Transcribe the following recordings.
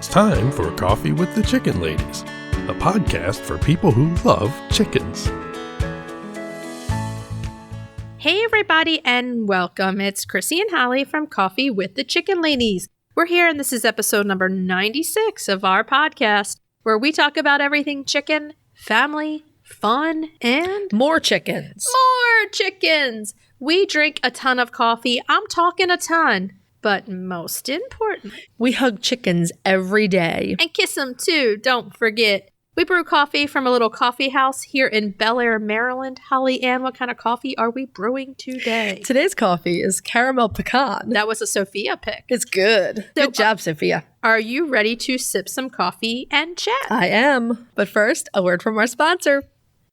It's time for Coffee with the Chicken Ladies, a podcast for people who love chickens. Hey everybody and welcome. It's Chrisie&Holly from Coffee with the Chicken Ladies. We're here and this is episode number 96 of our podcast, where we talk about everything chicken, family, fun, and more chickens. More chickens. We drink a ton of coffee. I'm talking a ton. But most important, we hug chickens every day. And kiss them too, don't forget. We brew coffee from a little coffee house here in Bel Air, Maryland. Holly Ann, what kind of coffee are we brewing today? Today's coffee is caramel pecan. That was a Sophia pick. It's good. So, good job, Sophia. Are you ready to sip some coffee and chat? I am. But first, a word from our sponsor.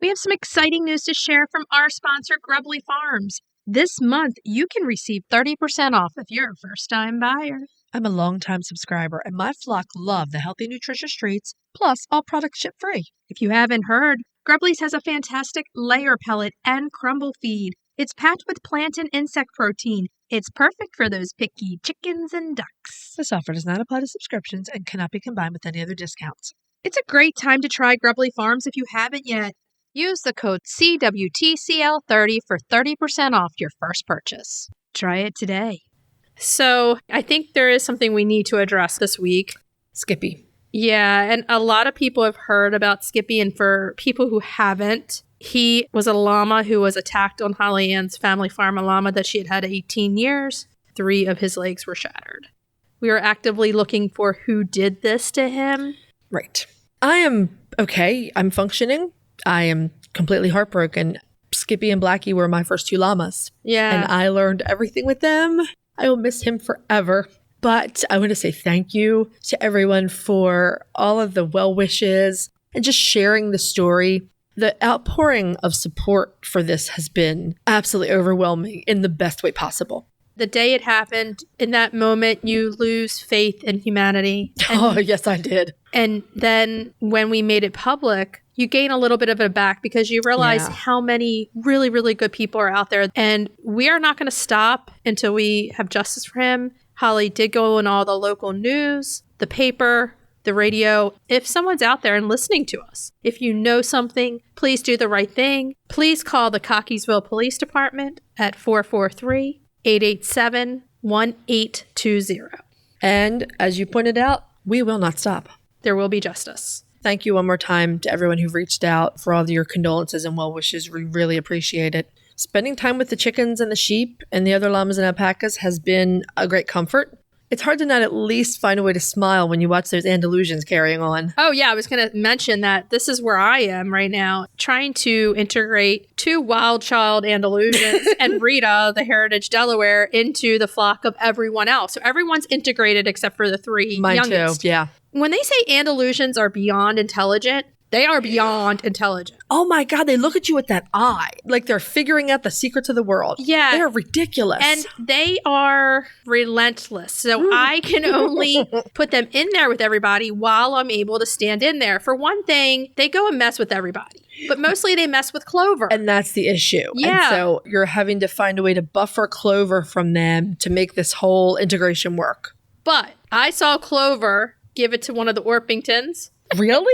We have some exciting news to share from our sponsor, Grubbly Farms. This month, you can receive 30% off if you're a first-time buyer. I'm a longtime subscriber, and my flock love the healthy, nutritious treats, plus all products ship free. If you haven't heard, Grubbly's has a fantastic layer pellet and crumble feed. It's packed with plant and insect protein. It's perfect for those picky chickens and ducks. This offer does not apply to subscriptions and cannot be combined with any other discounts. It's a great time to try Grubbly Farms if you haven't yet. Use the code CWTCL30 for 30% off your first purchase. Try it today. So I think there is something we need to address this week. Skippy. Yeah, and a lot of people have heard about Skippy, and for people who haven't, he was a llama who was attacked on Holly Ann's family farm, a llama that she had had 18 years. 3 of his legs were shattered. We are actively looking for who did this to him. Right. I am okay. I'm functioning. I am completely heartbroken. Skippy and Blackie were my first 2 llamas. Yeah. And I learned everything with them. I will miss him forever. But I want to say thank you to everyone for all of the well wishes and just sharing the story. The outpouring of support for this has been absolutely overwhelming in the best way possible. The day it happened, in that moment, you lose faith in humanity. Oh, yes, I did. And then when we made it public, you gain a little bit of it back because you realize how many really, really good people are out there. And we are not going to stop until we have justice for him. Holly did go in all the local news, the paper, the radio. If someone's out there and listening to us, if you know something, please do the right thing. Please call the Cockeysville Police Department at 443-887-1820. And as you pointed out, we will not stop. There will be justice. Thank you one more time to everyone who reached out for all of your condolences and well wishes. We really appreciate it. Spending time with the chickens and the sheep and the other llamas and alpacas has been a great comfort. It's hard to not at least find a way to smile when you watch those Andalusians carrying on. Oh, yeah. I was going to mention that this is where I am right now, trying to integrate 2 wild child Andalusians and Rita, the Heritage Delaware, into the flock of everyone else. So everyone's integrated except for the 3 Mine youngest. too, yeah. When they say Andalusians are beyond intelligent, they are beyond intelligent. Oh my God, they look at you with that eye. Like they're figuring out the secrets of the world. Yeah. They're ridiculous. And they are relentless. So I can only put them in there with everybody while I'm able to stand in there. For one thing, they go and mess with everybody. But mostly they mess with Clover. And that's the issue. Yeah. And so you're having to find a way to buffer Clover from them to make this whole integration work. But I saw Clover give it to one of the Orpingtons. Really?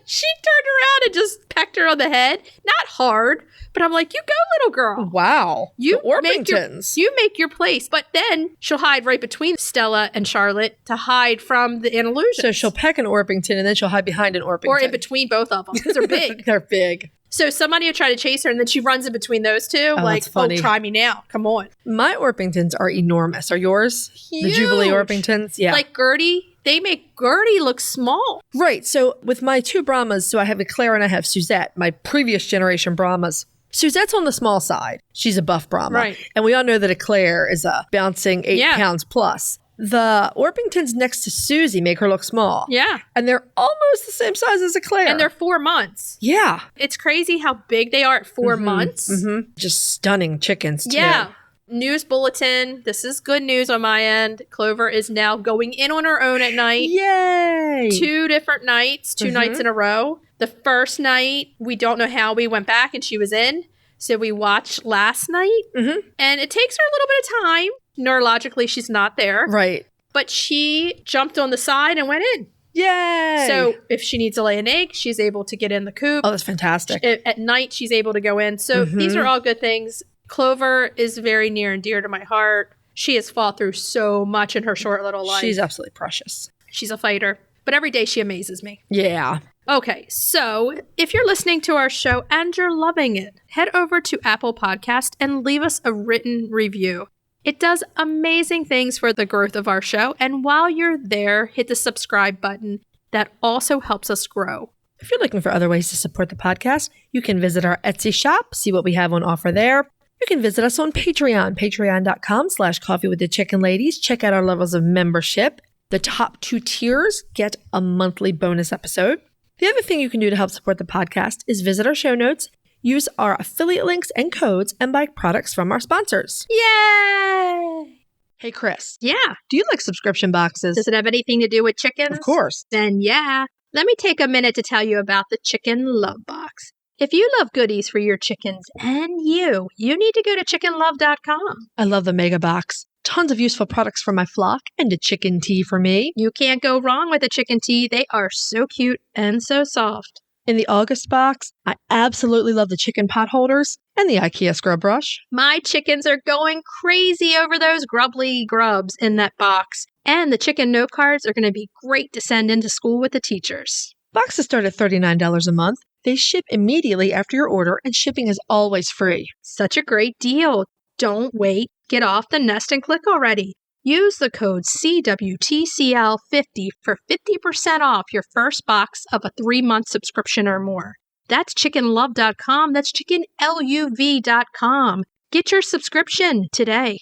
She turned around and just pecked her on the head. Not hard, but I'm like, you go, little girl. Wow. You the Orpingtons. make your place. But then she'll hide right between Stella and Charlotte to hide from the Andalusians. So she'll peck an Orpington and then she'll hide behind an Orpington. Or in between both of them because they're big. They're big. So somebody will try to chase her and then she runs in between those 2. Like, that's funny. Oh, try me now. Come on. My Orpingtons are enormous. Are yours? Huge. The Jubilee Orpingtons? Yeah. Like Gertie. They make Gertie look small. Right. So with my 2 Brahmas, so I have Eclair and I have Suzette, my previous generation Brahmas. Suzette's on the small side. She's a buff Brahma. Right. And we all know that Eclair is a bouncing 8 pounds plus. The Orpingtons next to Susie make her look small. Yeah. And they're almost the same size as Eclair. And they're 4 months. Yeah. It's crazy how big they are at 4 months. Mm-hmm. Just stunning chickens, too. Yeah. News bulletin. This is good news on my end. Clover is now going in on her own at night. Yay! 2 different nights, 2 nights in a row. The first night, we don't know how we went back and she was in. So we watched last night. And it takes her a little bit of time. Neurologically, she's not there. Right. but she jumped on the side and went in. Yay! So if she needs to lay an egg, she's able to get in the coop. Oh, that's fantastic. At night, she's able to go in. So these are all good things. Clover is very near and dear to my heart. She has fought through so much in her short little life. She's absolutely precious. She's a fighter. But every day she amazes me. Yeah. Okay, so if you're listening to our show and you're loving it, head over to Apple Podcast and leave us a written review. It does amazing things for the growth of our show. And while you're there, hit the subscribe button. That also helps us grow. If you're looking for other ways to support the podcast, you can visit our Etsy shop, see what we have on offer there. You can visit us on Patreon, patreon.com/coffeewiththechickenladies. Check out our levels of membership. The top 2 tiers get a monthly bonus episode. The other thing you can do to help support the podcast is visit our show notes, use our affiliate links and codes, and buy products from our sponsors. Yay! Hey, Chris. Yeah. Do you like subscription boxes? Does it have anything to do with chickens? Of course. Then yeah. Let me take a minute to tell you about the Chicken Love Box. If you love goodies for your chickens and you need to go to chickenlove.com. I love the mega box. Tons of useful products for my flock and a chicken tea for me. You can't go wrong with a chicken tea. They are so cute and so soft. In the August box, I absolutely love the chicken pot holders and the IKEA scrub brush. My chickens are going crazy over those grubbly grubs in that box. And the chicken note cards are going to be great to send into school with the teachers. Boxes start at $39 a month. They ship immediately after your order, and shipping is always free. Such a great deal. Don't wait. Get off the nest and click already. Use the code CWTCL50 for 50% off your first box of a 3-month subscription or more. That's chickenlove.com. That's chickenluv.com. Get your subscription today.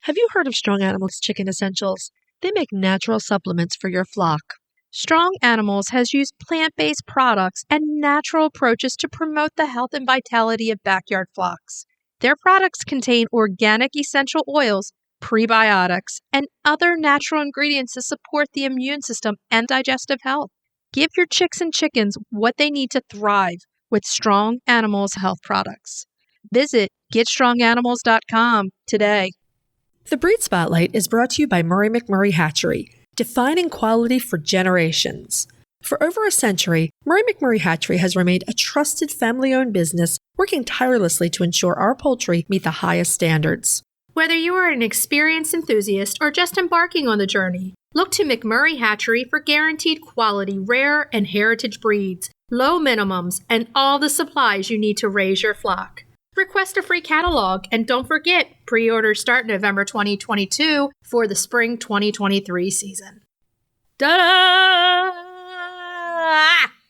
Have you heard of Strong Animals Chicken Essentials? They make natural supplements for your flock. Strong Animals has used plant-based products and natural approaches to promote the health and vitality of backyard flocks. Their products contain organic essential oils, prebiotics, and other natural ingredients to support the immune system and digestive health. Give your chicks and chickens what they need to thrive with Strong Animals health products. Visit getstronganimals.com today. The Breed Spotlight is brought to you by Murray McMurray Hatchery, defining quality for generations. For over a century, Murray McMurray Hatchery has remained a trusted family-owned business working tirelessly to ensure our poultry meet the highest standards. Whether you are an experienced enthusiast or just embarking on the journey, look to McMurray Hatchery for guaranteed quality, rare and heritage breeds, low minimums, and all the supplies you need to raise your flock. Request a free catalog, and don't forget, pre-orders start November 2022 for the spring 2023 season. Ta-da!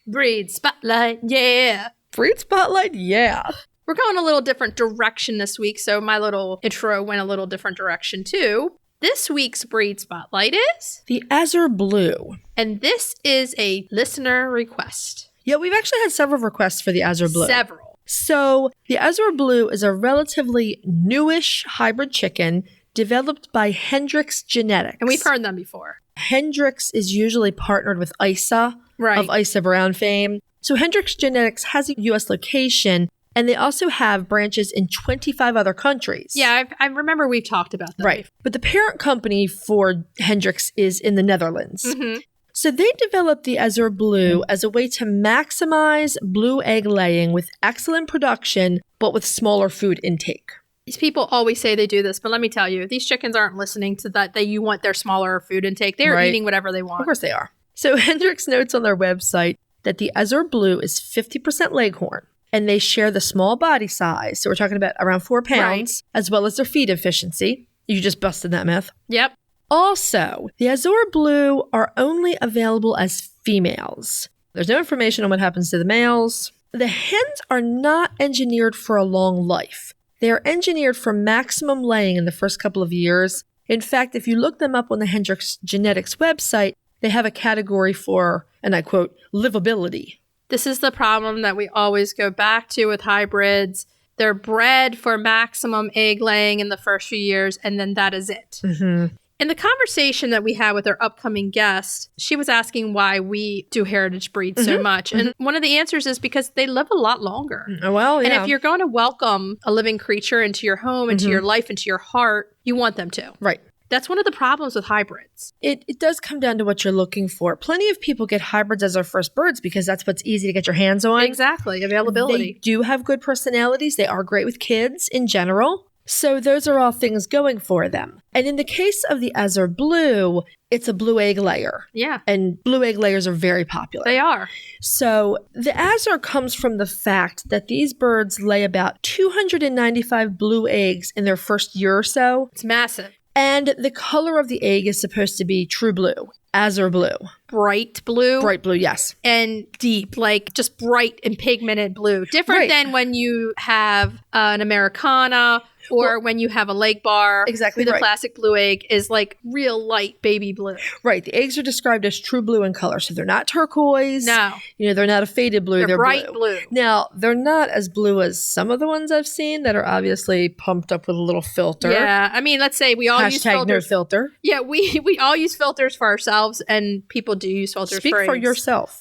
Breed Spotlight, yeah! Breed Spotlight, yeah! We're going a little different direction this week, so my little intro went a little different direction too. This week's Breed Spotlight is the Azur Blue. And this is a listener request. Yeah, we've actually had several requests for the Azur Blue. Several. So, the Azur Blue is a relatively newish hybrid chicken developed by Hendrix Genetics. And we've heard them before. Hendrix is usually partnered with ISA, right, of ISA Brown fame. So, Hendrix Genetics has a U.S. location, and they also have branches in 25 other countries. Yeah, I remember we've talked about that. Right. But the parent company for Hendrix is in the Netherlands. Mm-hmm. So they developed the Azur Blue as a way to maximize blue egg laying with excellent production, but with smaller food intake. These people always say they do this, but let me tell you, these chickens aren't listening to that you want their smaller food intake. They're eating whatever they want. Of course they are. So Hendrix notes on their website that the Azur Blue is 50% leghorn, and they share the small body size. So we're talking about around 4 pounds, as well as their feed efficiency. You just busted that myth. Yep. Also, the Azur Blue are only available as females. There's no information on what happens to the males. The hens are not engineered for a long life. They are engineered for maximum laying in the first couple of years. In fact, if you look them up on the Hendrix Genetics website, they have a category for, and I quote, livability. This is the problem that we always go back to with hybrids. They're bred for maximum egg laying in the first few years, and then that is it. Mm-hmm. In the conversation that we had with our upcoming guest, she was asking why we do heritage breeds so much. And one of the answers is because they live a lot longer. Well, yeah. And if you're going to welcome a living creature into your home, into your life, into your heart, you want them to. Right. That's one of the problems with hybrids. It does come down to what you're looking for. Plenty of people get hybrids as their first birds because that's what's easy to get your hands on. Exactly. Availability. They do have good personalities. They are great with kids in general. So those are all things going for them. And in the case of the Azur Blue, it's a blue egg layer. Yeah. And blue egg layers are very popular. They are. So the Azur comes from the fact that these birds lay about 295 blue eggs in their first year or so. It's massive. And the color of the egg is supposed to be true blue, Azur Blue. Bright blue. Bright blue, yes. And deep, like just bright and pigmented blue. Different than when you have an Americana or when you have a lake bar. Exactly The right. plastic blue egg is like real light baby blue. Right. The eggs are described as true blue in color. So they're not turquoise. No. They're not a faded blue. They're bright blue. Now, they're not as blue as some of the ones I've seen that are obviously pumped up with a little filter. Yeah. I mean, let's say we all use Hashtag no filters. filter. Yeah, we all use filters for ourselves, and people do use filters Speak for for eggs. yourself.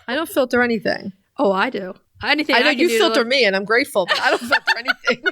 I don't filter anything. Oh, I do. Anything I know can you do to filter look- me, and I'm grateful, but I don't filter anything.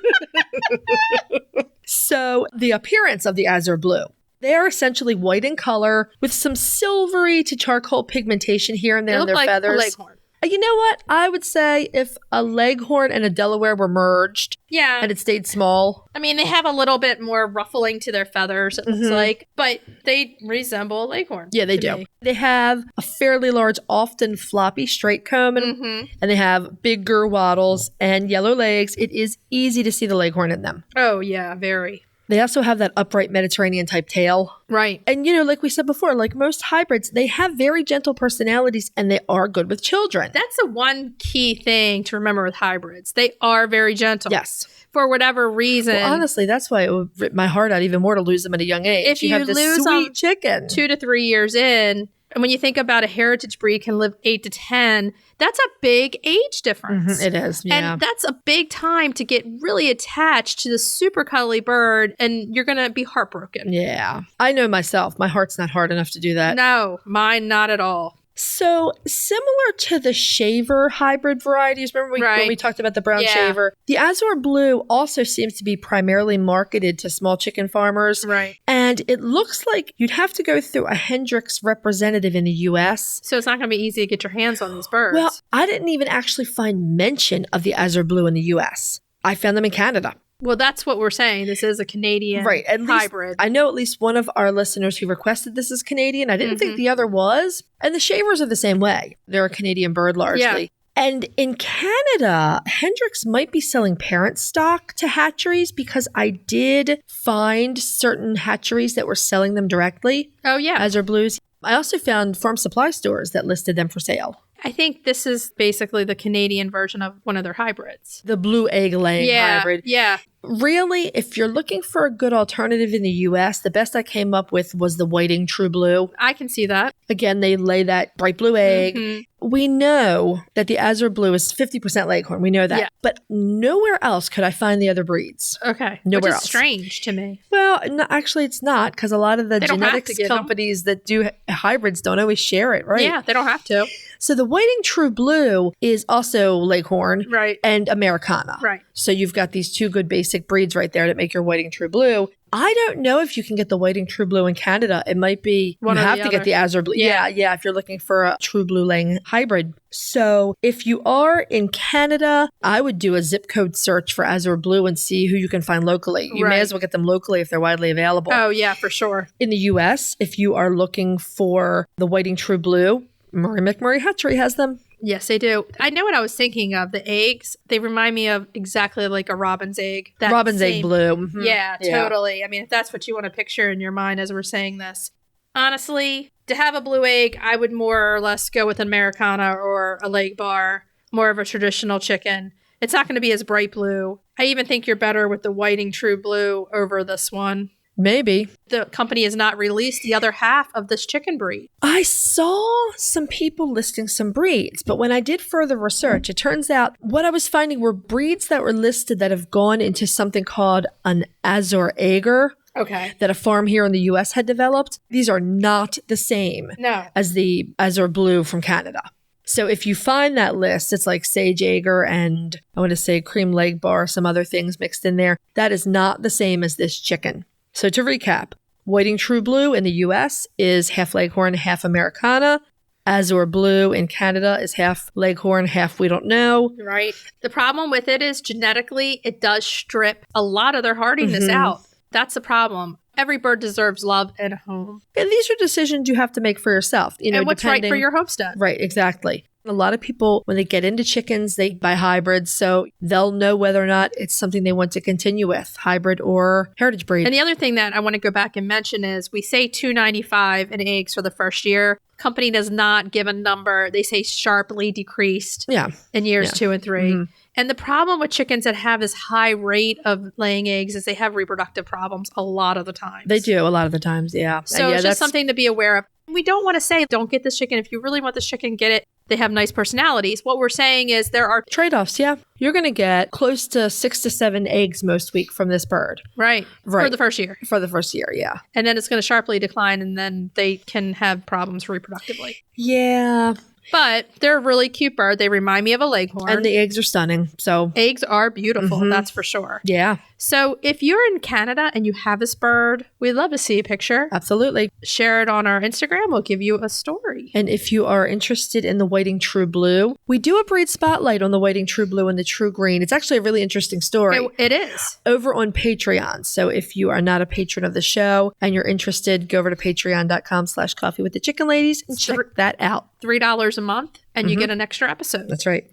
So the appearance of the Azur Blue. They are essentially white in color with some silvery to charcoal pigmentation here and They there in look their like feathers. a leghorn. You know what? I would say if a Leghorn and a Delaware were merged Yeah. and it stayed small. I mean, they have a little bit more ruffling to their feathers, it looks like, but they resemble a leghorn. Yeah, they to do. me. They have a fairly large, often floppy straight comb, and they have bigger wattles and yellow legs. It is easy to see the Leghorn in them. Oh, yeah, very. They also have that upright Mediterranean type tail. Right. And, like we said before, like most hybrids, they have very gentle personalities and they are good with children. That's the one key thing to remember with hybrids. They are very gentle. Yes. For whatever reason. Well, honestly, that's why it would rip my heart out even more to lose them at a young age. If you have this lose sweet them chicken. 2 to 3 years in, and when you think about a heritage breed can live 8 to 10, that's a big age difference. It is, yeah. And that's a big time to get really attached to this super cuddly bird, and you're going to be heartbroken. Yeah. I know myself. My heart's not hard enough to do that. No, mine not at all. So similar to the shaver hybrid varieties, remember when we talked about the brown shaver? The Azur Blue also seems to be primarily marketed to small chicken farmers. Right. And it looks like you'd have to go through a Hendricks representative in the U.S. So it's not going to be easy to get your hands on these birds. Well, I didn't even actually find mention of the Azur Blue in the U.S. I found them in Canada. Well, that's what we're saying. This is a Canadian hybrid. I know at least one of our listeners who requested this is Canadian. I didn't think the other was. And the shavers are the same way. They're a Canadian bird largely. Yeah. And in Canada, Hendricks might be selling parent stock to hatcheries because I did find certain hatcheries that were selling them directly. Oh, yeah. Azur Blues. I also found farm supply stores that listed them for sale. I think this is basically the Canadian version of one of their hybrids. The blue egg laying hybrid. Yeah. Really, if you're looking for a good alternative in the U.S., the best I came up with was the Whiting True Blue. I can see that. Again, they lay that bright blue egg. We know that the Azur Blue is 50% Leghorn. We know that. Yeah. But nowhere else could I find the other breeds. Okay. Nowhere Which is else. strange to me. Well, no, actually, it's not because a lot of the They don't have genetics to give them. companies that do hybrids don't always share it, right? Yeah, they don't have to. So the Whiting True Blue is also Leghorn Right. and Americana. Right. So you've got these two good basic breeds right there that make your Whiting True Blue. I don't know if you can get the Whiting True Blue in Canada. It might be One you or have the to get other. the Azur Blue. Yeah. Yeah, if you're looking for a True Blue laying hybrid. So if you are in Canada, I would do a zip code search for Azur Blue and see who you can find locally. You may Right. as well get them locally if they're widely available. Oh, yeah, for sure. In the US, if you are looking for the Whiting True Blue, Murray McMurray Hatchery has them. Yes, they do. I know what I was thinking of. The eggs, they remind me of exactly like a robin's egg. That Robin's egg same- blue. Mhm. Yeah, totally. I mean, if that's what you want to picture in your mind as we're saying this. Honestly, to have a blue egg, I would more or less go with an Americana or a leg bar, more of a traditional chicken. It's not going to be as bright blue. I even think you're better with the Whiting True Blue over this one. Maybe. The company has not released the other half of this chicken breed. I saw some people listing some breeds, but when I did further research, it turns out what I was finding were breeds that were listed that have gone into something called an Azur Ager Okay. that a farm here in the US had developed. These are not the same No. as the Azur Blue from Canada. So if you find that list, it's like Sage Ager and I want to say cream leg bar, some other things mixed in there. That is not the same as this chicken. So to recap, Whiting True Blue in the US is half Leghorn, half Americana. Azur Blue in Canada is half Leghorn, half we don't know. Right. The problem with it is genetically, it does strip a lot of their hardiness out. That's the problem. Every bird deserves love and a home. And these are decisions you have to make for yourself. And what's right for your homestead. Right, exactly. A lot of people, when they get into chickens, they buy hybrids, so they'll know whether or not it's something they want to continue with, hybrid or heritage breed. And the other thing that I want to go back and mention is we say $2.95 in eggs for the first year. Company does not give a number. They say sharply decreased in years 2 and 3. And the problem with chickens that have this high rate of laying eggs is they have reproductive problems a lot of the times. They do a lot of the times, yeah. So it's just something to be aware of. We don't want to say, don't get this chicken. If you really want this chicken, get it. They have nice personalities. What we're saying is there are trade-offs, yeah. You're going to get close to 6 to 7 eggs most week from this bird. Right. For the first year. For the first year, yeah. And then it's going to sharply decline, and then they can have problems reproductively. Yeah. But they're a really cute bird. They remind me of a leghorn. And the eggs are stunning. So eggs are beautiful, that's for sure. Yeah. So if you're in Canada and you have this bird, we'd love to see a picture. Absolutely. Share it on our Instagram. We'll give you a story. And if you are interested in the Whiting True Blue, we do a breed spotlight on the Whiting True Blue and the True Green. It's actually a really interesting story. It is. Over on Patreon. So if you are not a patron of the show and you're interested, go over to patreon.com/coffeewiththechickenladies and check that out. $3 a month and you get an extra episode. That's right.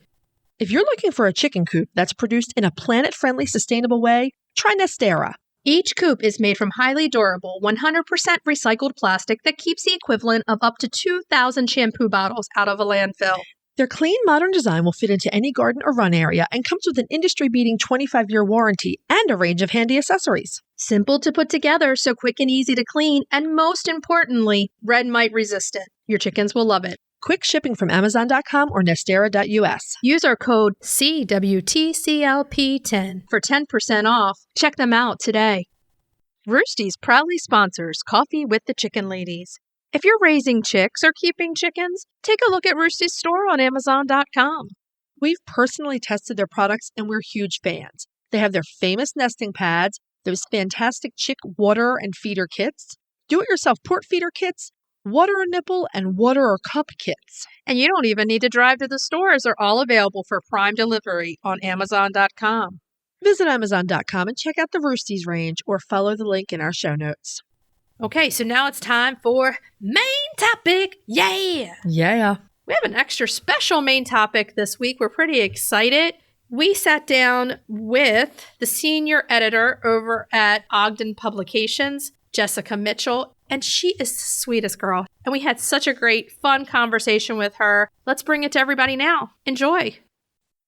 If you're looking for a chicken coop that's produced in a planet-friendly, sustainable way, try Nestera. Each coop is made from highly durable, 100% recycled plastic that keeps the equivalent of up to 2,000 shampoo bottles out of a landfill. Their clean, modern design will fit into any garden or run area and comes with an industry-beating 25-year warranty and a range of handy accessories. Simple to put together, so quick and easy to clean, and most importantly, red mite resistant. Your chickens will love it. Quick shipping from Amazon.com or Nestera.us. Use our code CWTCLP10 for 10% off. Check them out today. Roosty's proudly sponsors Coffee with the Chicken Ladies. If you're raising chicks or keeping chickens, take a look at Roosty's store on Amazon.com. We've personally tested their products and we're huge fans. They have their famous nesting pads, those fantastic chick water and feeder kits, do-it-yourself port feeder kits, water or nipple, and water or cup kits. And you don't even need to drive to the stores. They're all available for prime delivery on Amazon.com. Visit Amazon.com and check out the Roosties range or follow the link in our show notes. Okay, so now it's time for main topic. Yeah! Yeah. We have an extra special main topic this week. We're pretty excited. We sat down with the senior editor over at Ogden Publications, Jessica Mitchell, and she is the sweetest girl. And we had such a great, fun conversation with her. Let's bring it to everybody now. Enjoy.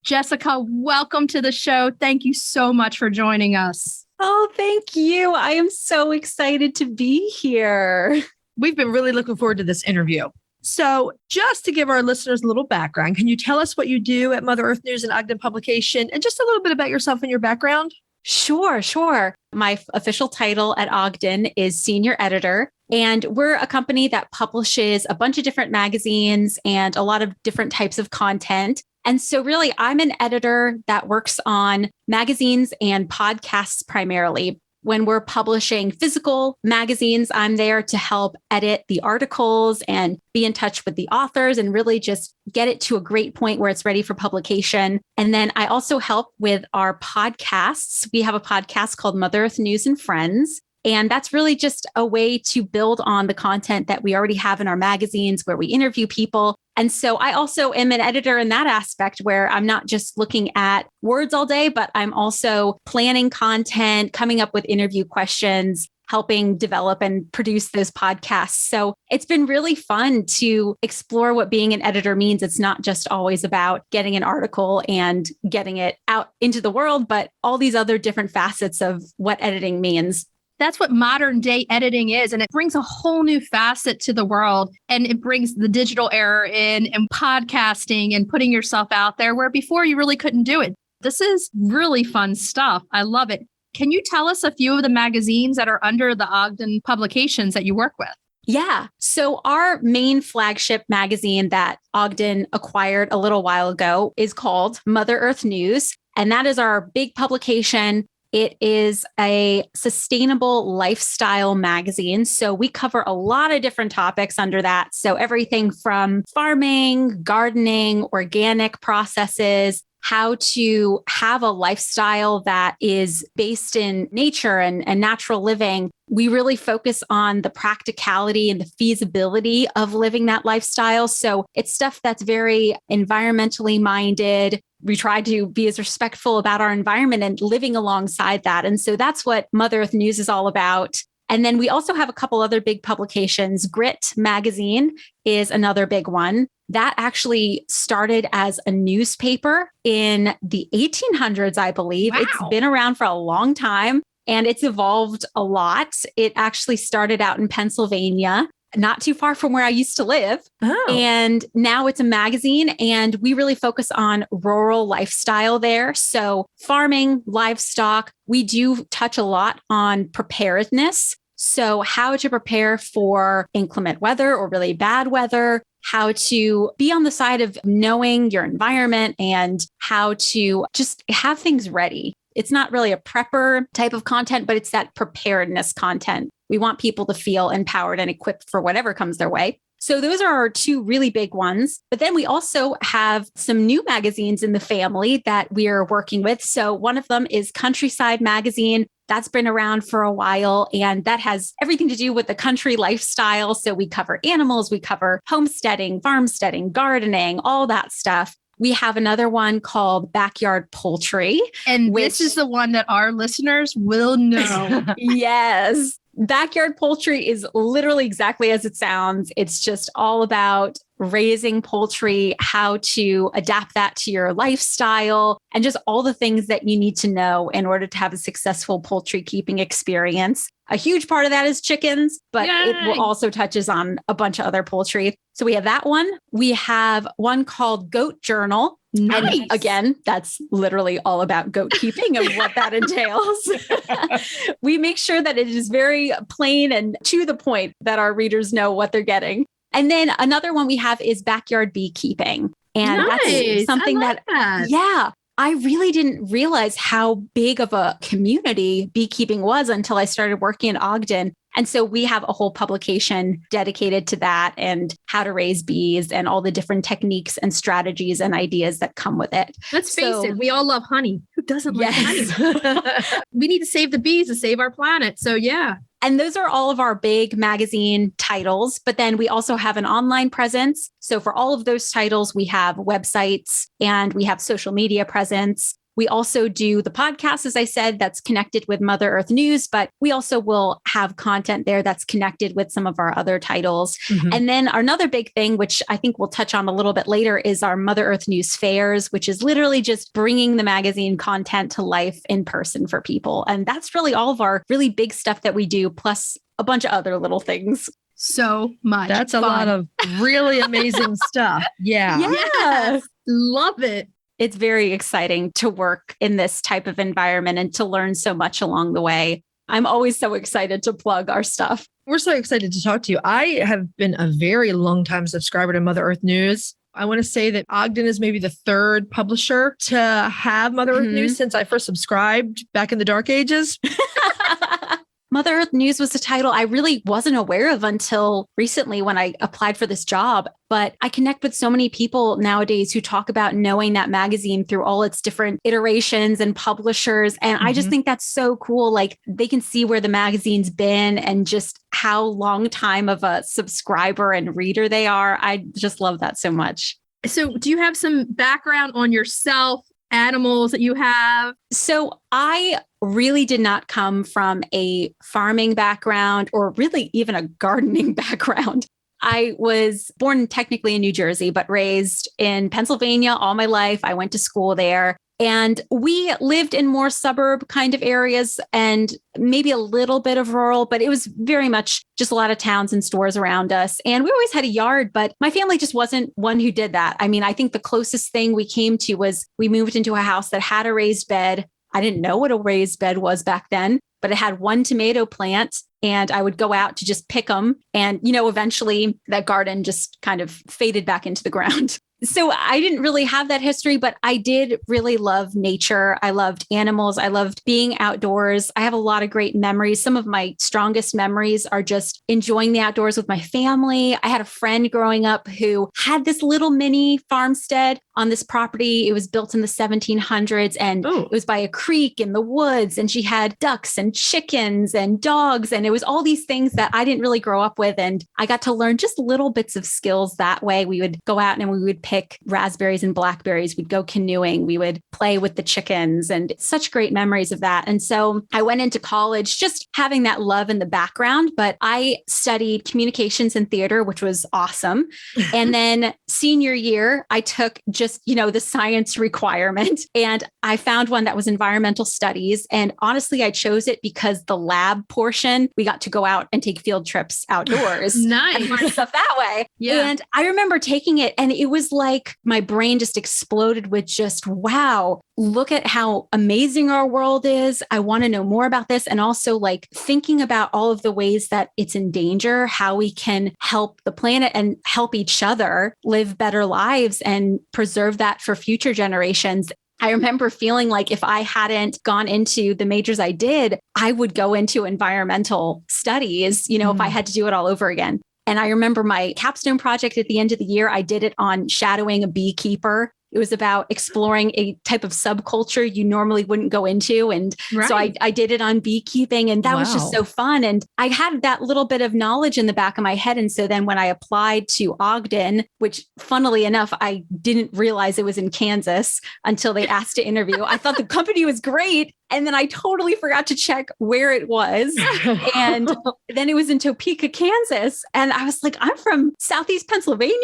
Jessica, welcome to the show. Thank you so much for joining us. Oh, thank you. I am so excited to be here. We've been really looking forward to this interview. So just to give our listeners a little background, can you tell us what you do at Mother Earth News and Ogden Publication and just a little bit about yourself and your background? Sure. My official title at Ogden is senior editor, and we're a company that publishes a bunch of different magazines and a lot of different types of content. And so really, I'm an editor that works on magazines and podcasts primarily. When we're publishing physical magazines, I'm there to help edit the articles and be in touch with the authors and really just get it to a great point where it's ready for publication. And then I also help with our podcasts. We have a podcast called Mother Earth News and Friends. And that's really just a way to build on the content that we already have in our magazines where we interview people. And so I also am an editor in that aspect where I'm not just looking at words all day, but I'm also planning content, coming up with interview questions, helping develop and produce those podcasts. So it's been really fun to explore what being an editor means. It's not just always about getting an article and getting it out into the world, but all these other different facets of what editing means. That's what modern day editing is. And it brings a whole new facet to the world. And it brings the digital era in and podcasting and putting yourself out there where before you really couldn't do it. This is really fun stuff. I love it. Can you tell us a few of the magazines that are under the Ogden Publications that you work with? Yeah. So our main flagship magazine that Ogden acquired a little while ago is called Mother Earth News. And that is our big publication It is a sustainable lifestyle magazine. So we cover a lot of different topics under that. So everything from farming, gardening, organic processes, how to have a lifestyle that is based in nature and natural living. We really focus on the practicality and the feasibility of living that lifestyle. So it's stuff that's very environmentally minded. We try to be as respectful about our environment and living alongside that. And so that's what Mother Earth News is all about. And then we also have a couple other big publications. Grit magazine is another big one. That actually started as a newspaper in the 1800s, I believe. Wow. It's been around for a long time and it's evolved a lot. It actually started out in Pennsylvania, not too far from where I used to live. Oh. And now it's a magazine and we really focus on rural lifestyle there. So farming, livestock, we do touch a lot on preparedness. So how to prepare for inclement weather or really bad weather, how to be on the side of knowing your environment and how to just have things ready. It's not really a prepper type of content, but it's that preparedness content. We want people to feel empowered and equipped for whatever comes their way. So those are our two really big ones. But then we also have some new magazines in the family that we are working with. So one of them is Countryside Magazine. That's been around for a while, and that has everything to do with the country lifestyle. So we cover animals, we cover homesteading, farmsteading, gardening, all that stuff. We have another one called Backyard Poultry. And this is the one that our listeners will know. Yes. Backyard Poultry is literally exactly as it sounds. It's just all about raising poultry, how to adapt that to your lifestyle, and just all the things that you need to know in order to have a successful poultry keeping experience. A huge part of that is chickens, but it will also touches on a bunch of other poultry. So we have that one. We have one called Goat Journal. Nice. And again, that's literally all about goat keeping and what that entails. We make sure that it is very plain and to the point that our readers know what they're getting. And then another one we have is Backyard Beekeeping. And that's something that, I really didn't realize how big of a community beekeeping was until I started working in Ogden. And so we have a whole publication dedicated to that and how to raise bees and all the different techniques and strategies and ideas that come with it. Let's face it, we all love honey. Who doesn't like honey? We need to save the bees to save our planet. So yeah. And those are all of our big magazine titles. But then we also have an online presence. So for all of those titles, we have websites and we have social media presence. We also do the podcast, as I said, that's connected with Mother Earth News, but we also will have content there that's connected with some of our other titles. Mm-hmm. And then another big thing, which I think we'll touch on a little bit later, is our Mother Earth News fairs, which is literally just bringing the magazine content to life in person for people. And that's really all of our really big stuff that we do, plus a bunch of other little things. So much. That's fun. A lot of really amazing stuff. Yeah. Yes. Love it. It's very exciting to work in this type of environment and to learn so much along the way. I'm always so excited to plug our stuff. We're so excited to talk to you. I have been a very long time subscriber to Mother Earth News. I want to say that Ogden is maybe the third publisher to have Mother Earth News since I first subscribed back in the dark ages. Mother Earth News was a title I really wasn't aware of until recently when I applied for this job. But I connect with so many people nowadays who talk about knowing that magazine through all its different iterations and publishers. And I just think that's so cool. Like they can see where the magazine's been and just how long time of a subscriber and reader they are. I just love that so much. So do you have some background on yourself, animals that you have? So I really did not come from a farming background or really even a gardening background. I was born technically in New Jersey, but raised in Pennsylvania all my life. I went to school there. And we lived in more suburb kind of areas and maybe a little bit of rural, but it was very much just a lot of towns and stores around us. And we always had a yard, but my family just wasn't one who did that. I mean, I think the closest thing we came to was we moved into a house that had a raised bed. I didn't know what a raised bed was back then, but it had one tomato plant and I would go out to just pick them. And, you know, eventually that garden just kind of faded back into the ground. So I didn't really have that history, but I did really love nature. I loved animals. I loved being outdoors. I have a lot of great memories. Some of my strongest memories are just enjoying the outdoors with my family. I had a friend growing up who had this little mini farmstead on this property. It was built in the 1700s and it was by a creek in the woods. And she had ducks and chickens and dogs. And it was all these things that I didn't really grow up with. And I got to learn just little bits of skills that way. We would go out and we would pick raspberries and blackberries. We'd go canoeing. We would play with the chickens and such great memories of that. And so I went into college just having that love in the background, but I studied communications and theater, which was awesome. And then senior year, I took just, the science requirement and I found one that was environmental studies. And honestly, I chose it because the lab portion, we got to go out and take field trips outdoors. Nice. And learn stuff that way. Yeah. And I remember taking it and it was like my brain just exploded with just, wow, look at how amazing our world is. I want to know more about this. And also like thinking about all of the ways that it's in danger, how we can help the planet and help each other live better lives and preserve that for future generations. I remember feeling like if I hadn't gone into the majors I did, I would go into environmental studies, if I had to do it all over again. And I remember my capstone project at the end of the year, I did it on shadowing a beekeeper. It was about exploring a type of subculture you normally wouldn't go into. And so I did it on beekeeping and that was just so fun. And I had that little bit of knowledge in the back of my head. And so then when I applied to Ogden, which funnily enough, I didn't realize it was in Kansas until they asked to interview. I thought the company was great. And then I totally forgot to check where it was. And then it was in Topeka, Kansas. And I was like, I'm from Southeast Pennsylvania.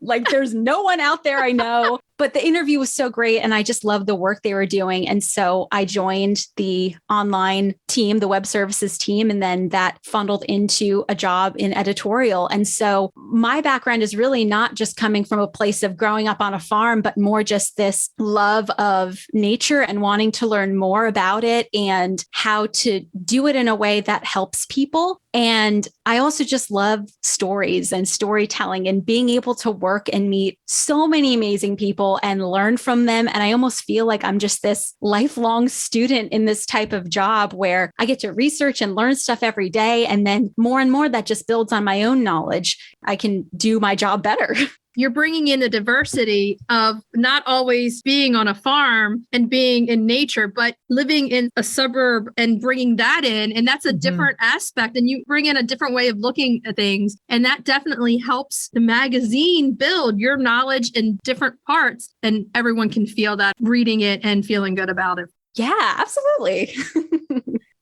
Like there's no one out there I know. But the interview was so great. And I just loved the work they were doing. And so I joined the online team, the web services team. And then that funneled into a job in editorial. And so my background is really not just coming from a place of growing up on a farm, but more just this love of nature and wanting to learn more about it and how to do it in a way that helps people. And I also just love stories and storytelling and being able to work and meet so many amazing people and learn from them. And I almost feel like I'm just this lifelong student in this type of job where I get to research and learn stuff every day. And then more and more that just builds on my own knowledge. I can do my job better. You're bringing in the diversity of not always being on a farm and being in nature, but living in a suburb and bringing that in. And that's a different aspect. And you bring in a different way of looking at things. And that definitely helps the magazine build your knowledge in different parts. And everyone can feel that reading it and feeling good about it. Yeah, absolutely.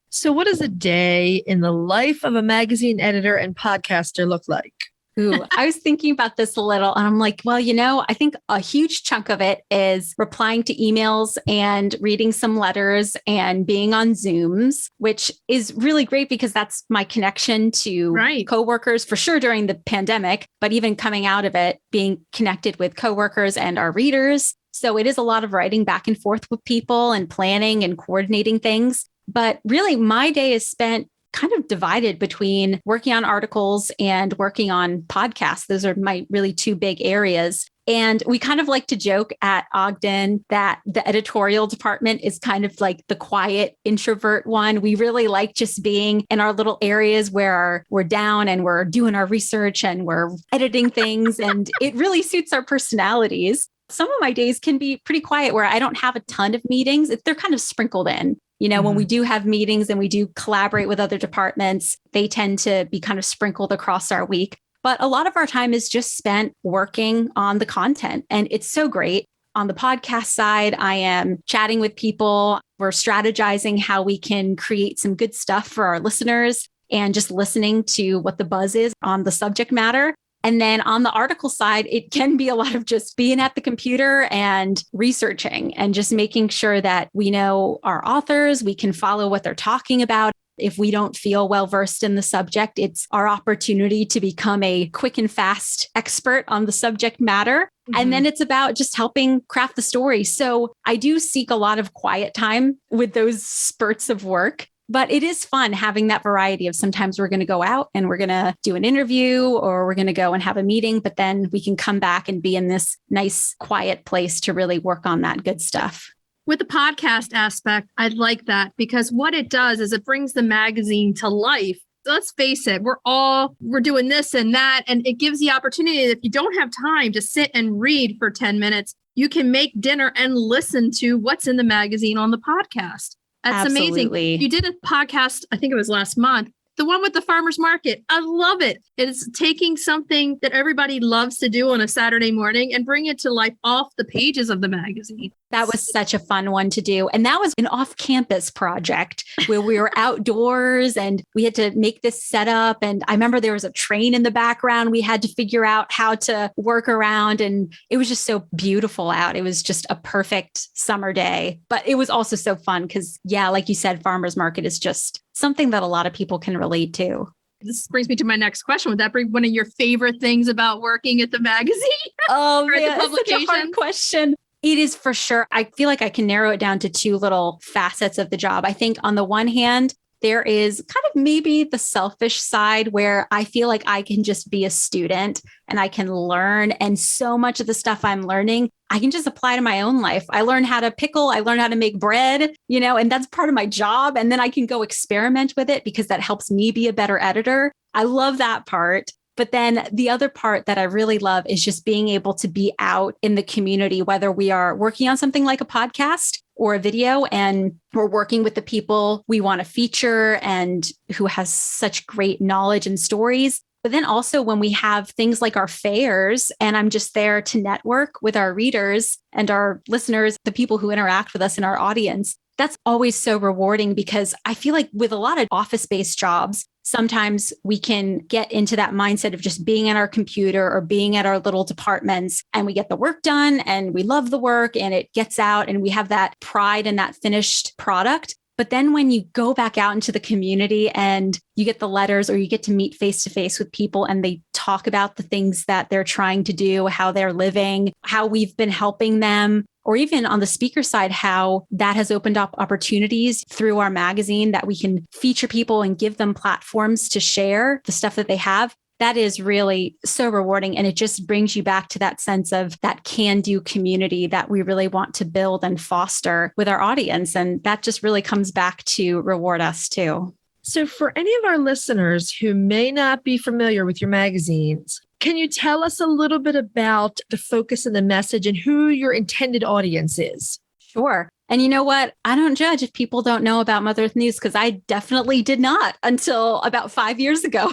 So what does a day in the life of a magazine editor and podcaster look like? Ooh, I was thinking about this a little and I'm like, well, I think a huge chunk of it is replying to emails and reading some letters and being on Zooms, which is really great because that's my connection to coworkers for sure during the pandemic, but even coming out of it, being connected with coworkers and our readers. So it is a lot of writing back and forth with people and planning and coordinating things. But really, my day is spent kind of divided between working on articles and working on podcasts. Those are my really two big areas. And we kind of like to joke at Ogden that the editorial department is kind of like the quiet introvert one. We really like just being in our little areas where we're down and we're doing our research and we're editing things. And it really suits our personalities. Some of my days can be pretty quiet where I don't have a ton of meetings. They're kind of sprinkled in. When we do have meetings and we do collaborate with other departments, they tend to be kind of sprinkled across our week. But a lot of our time is just spent working on the content. And it's so great. On the podcast side, I am chatting with people. We're strategizing how we can create some good stuff for our listeners and just listening to what the buzz is on the subject matter. And then on the article side, it can be a lot of just being at the computer and researching and just making sure that we know our authors, we can follow what they're talking about. If we don't feel well versed in the subject, it's our opportunity to become a quick and fast expert on the subject matter. And then it's about just helping craft the story. So I do seek a lot of quiet time with those spurts of work. But it is fun having that variety of sometimes we're going to go out and we're going to do an interview or we're going to go and have a meeting, but then we can come back and be in this nice, quiet place to really work on that good stuff. With the podcast aspect, I like that because what it does is it brings the magazine to life. Let's face it, we're doing this and that, and it gives the opportunity that if you don't have time to sit and read for 10 minutes, you can make dinner and listen to what's in the magazine on the podcast. That's Absolutely amazing. You did a podcast, I think it was last month, the one with the farmer's market. I love it. It's taking something that everybody loves to do on a Saturday morning and bring it to life off the pages of the magazine. That was such a fun one to do. And that was an off-campus project where we were outdoors and we had to make this setup. And I remember there was a train in the background. We had to figure out how to work around. And it was just so beautiful out. It was just a perfect summer day. But it was also so fun because, yeah, like you said, farmer's market is just something that a lot of people can relate to. This brings me to my next question. Would that bring one of your favorite things about working at the magazine? Oh, man, the publication? Such a hard question. It is for sure. I feel like I can narrow it down to two little facets of the job. I think on the one hand, there is kind of maybe the selfish side where I feel like I can just be a student and I can learn. And so much of the stuff I'm learning, I can just apply to my own life. I learn how to pickle, I learn how to make bread, and that's part of my job. And then I can go experiment with it because that helps me be a better editor. I love that part. But then the other part that I really love is just being able to be out in the community, whether we are working on something like a podcast or a video and we're working with the people we want to feature and who has such great knowledge and stories. But then also when we have things like our fairs and I'm just there to network with our readers and our listeners, the people who interact with us in our audience, that's always so rewarding because I feel like with a lot of office-based jobs, sometimes we can get into that mindset of just being at our computer or being at our little departments and we get the work done and we love the work and it gets out and we have that pride in that finished product. But then when you go back out into the community and you get the letters or you get to meet face to face with people and they talk about the things that they're trying to do, how they're living, how we've been helping them, or even on the speaker side, how that has opened up opportunities through our magazine that we can feature people and give them platforms to share the stuff that they have. That is really so rewarding. And it just brings you back to that sense of that can-do community that we really want to build and foster with our audience. And that just really comes back to reward us too. So for any of our listeners who may not be familiar with your magazines, can you tell us a little bit about the focus and the message and who your intended audience is? Sure. And you know what? I don't judge if people don't know about Mother Earth News because I definitely did not until about 5 years ago.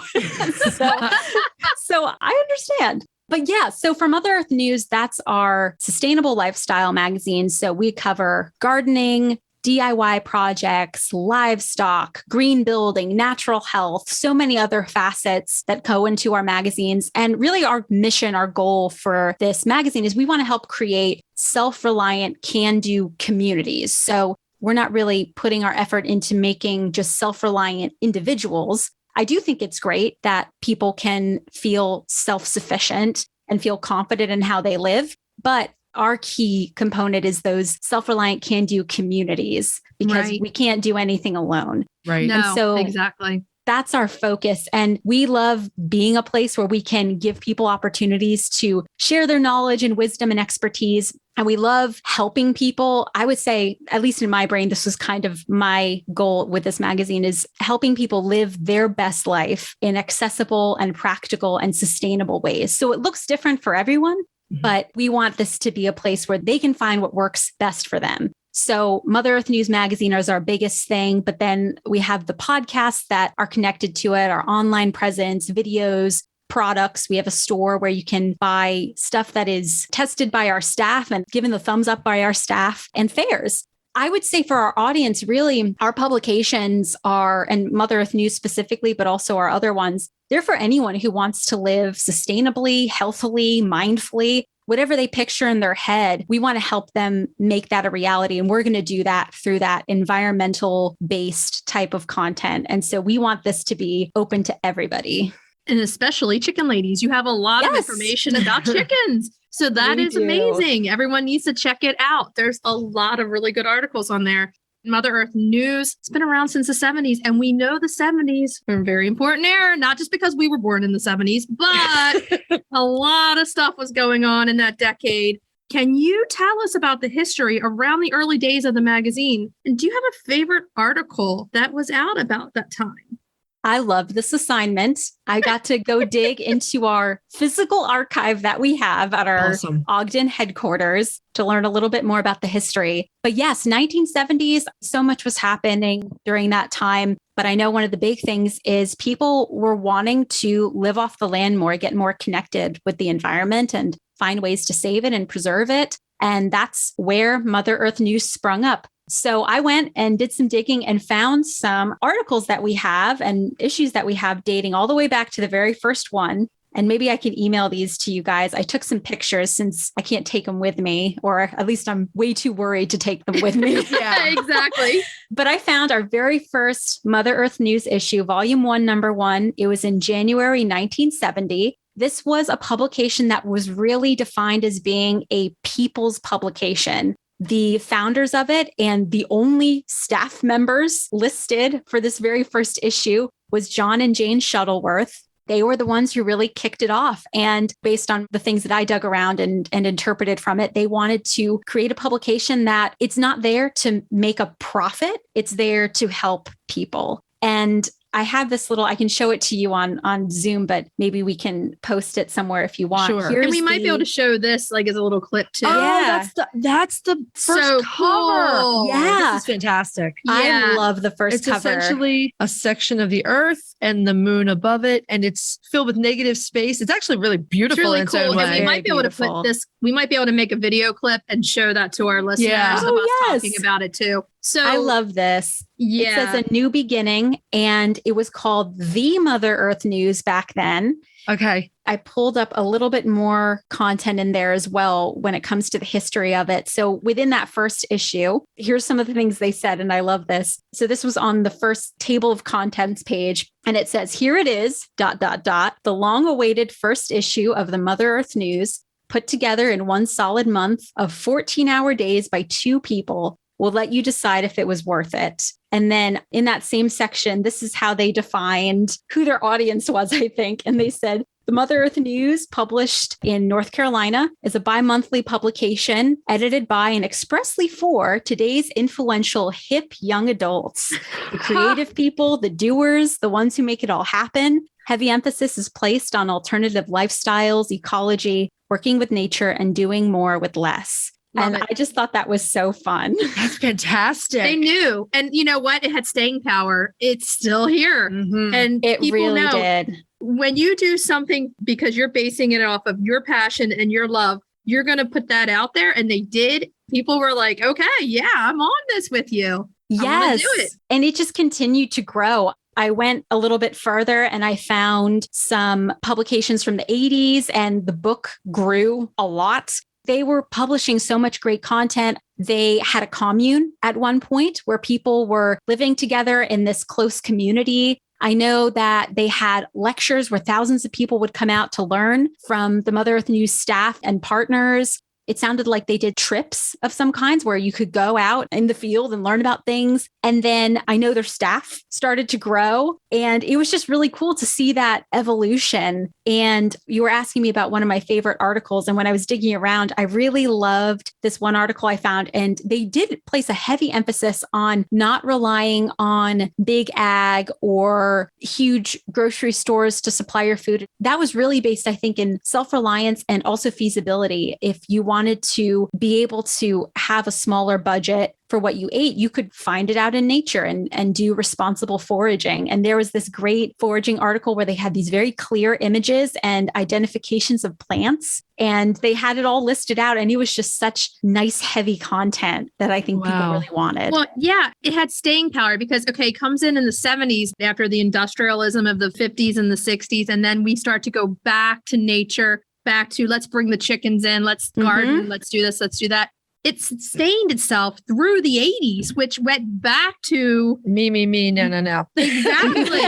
So I understand. But yeah, so for Mother Earth News, that's our sustainable lifestyle magazine. So we cover gardening, DIY projects, livestock, green building, natural health, so many other facets that go into our magazines. And really our mission, our goal for this magazine is we want to help create self-reliant, can-do communities. So we're not really putting our effort into making just self-reliant individuals. I do think it's great that people can feel self-sufficient and feel confident in how they live, but our key component is those self-reliant can-do communities because we can't do anything alone. Right. No, and so exactly. That's our focus. And we love being a place where we can give people opportunities to share their knowledge and wisdom and expertise. And we love helping people. I would say, at least in my brain, this was kind of my goal with this magazine is helping people live their best life in accessible and practical and sustainable ways. So it looks different for everyone. But we want this to be a place where they can find what works best for them. So Mother Earth News Magazine is our biggest thing, but then we have the podcasts that are connected to it, our online presence, videos, products. We have a store where you can buy stuff that is tested by our staff and given the thumbs up by our staff, and fairs. I would say for our audience, really, our publications are, and Mother Earth News specifically, but also our other ones, they're for anyone who wants to live sustainably, healthily, mindfully, whatever they picture in their head. We want to help them make that a reality. And we're going to do that through that environmental based type of content. And so we want this to be open to everybody. And especially chicken ladies. You have a lot of information about chickens. So that is amazing. Everyone needs to check it out. There's a lot of really good articles on there. Mother Earth News. It's been around since the 70s, and we know the 70s were a very important era, not just because we were born in the 70s, but a lot of stuff was going on in that decade. Can you tell us about the history around the early days of the magazine? And do you have a favorite article that was out about that time? I loved this assignment. I got to go dig into our physical archive that we have at our Ogden headquarters to learn a little bit more about the history. But yes, 1970s, so much was happening during that time. But I know one of the big things is people were wanting to live off the land more, get more connected with the environment and find ways to save it and preserve it. And that's where Mother Earth News sprung up. So I went and did some digging and found some articles that we have and issues that we have dating all the way back to the very first one. And maybe I can email these to you guys. I took some pictures since I can't take them with me, or at least I'm way too worried to take them with me. Yeah, exactly. But I found our very first Mother Earth News issue, Volume 1, Number 1. It was in January 1970. This was a publication that was really defined as being a people's publication. The founders of it and the only staff members listed for this very first issue was John and Jane Shuttleworth. They were the ones who really kicked it off. And based on the things that I dug around and interpreted from it, they wanted to create a publication that it's not there to make a profit. It's there to help people. And I have this little, I can show it to you on Zoom, but maybe we can post it somewhere if you want. Sure. And we might be able to show this like as a little clip too. Oh, yeah. That's the first so cover. Cool. Yeah. This is fantastic. I love the first cover. It's essentially a section of the earth and the moon above it, and it's filled with negative space. It's actually really beautiful. It's really in its cool. own way. And we might be able to put this, we might be able to make a video clip and show that to our listeners of us talking about it too. So I love this. Yeah. It says A New Beginning, and it was called The Mother Earth News back then. Okay. I pulled up a little bit more content in there as well when it comes to the history of it. So within that first issue, here's some of the things they said, and I love this. So this was on the first table of contents page, and it says, here it is, ... the long-awaited first issue of the Mother Earth News, put together in one solid month of 14-hour days by two people. We'll let you decide if it was worth it. And then in that same section, this is how they defined who their audience was, I think. And they said, the Mother Earth News, published in North Carolina, is a bi-monthly publication edited by and expressly for today's influential hip young adults, the creative people, the doers, the ones who make it all happen. Heavy emphasis is placed on alternative lifestyles, ecology, working with nature, and doing more with less. And I just thought that was so fun. That's fantastic. They knew. And you know what? It had staying power. It's still here. Mm-hmm. And it really did. When you do something because you're basing it off of your passion and your love, you're going to put that out there. And they did. People were like, okay, yeah, I'm on this with you. Yes. Do it. And it just continued to grow. I went a little bit further and I found some publications from the 80s, and the book grew a lot. They were publishing so much great content. They had a commune at one point where people were living together in this close community. I know that they had lectures where thousands of people would come out to learn from the Mother Earth News staff and partners. It sounded like they did trips of some kinds where you could go out in the field and learn about things. And then I know their staff started to grow, and it was just really cool to see that evolution. And you were asking me about one of my favorite articles. And when I was digging around, I really loved this one article I found, and they did place a heavy emphasis on not relying on big ag or huge grocery stores to supply your food. That was really based, I think, in self-reliance and also feasibility. If you wanted to be able to have a smaller budget for what you ate, you could find it out in nature and do responsible foraging. And there was this great foraging article where they had these very clear images and identifications of plants, and they had it all listed out. And it was just such nice, heavy content that I think people really wanted. Well, yeah, it had staying power because, okay, it comes in the 70s after the industrialism of the 50s and the 60s. And then we start to go back to nature, back to let's bring the chickens in, let's garden, let's do this, let's do that. It sustained itself through the 80s, which went back to me, no. Exactly.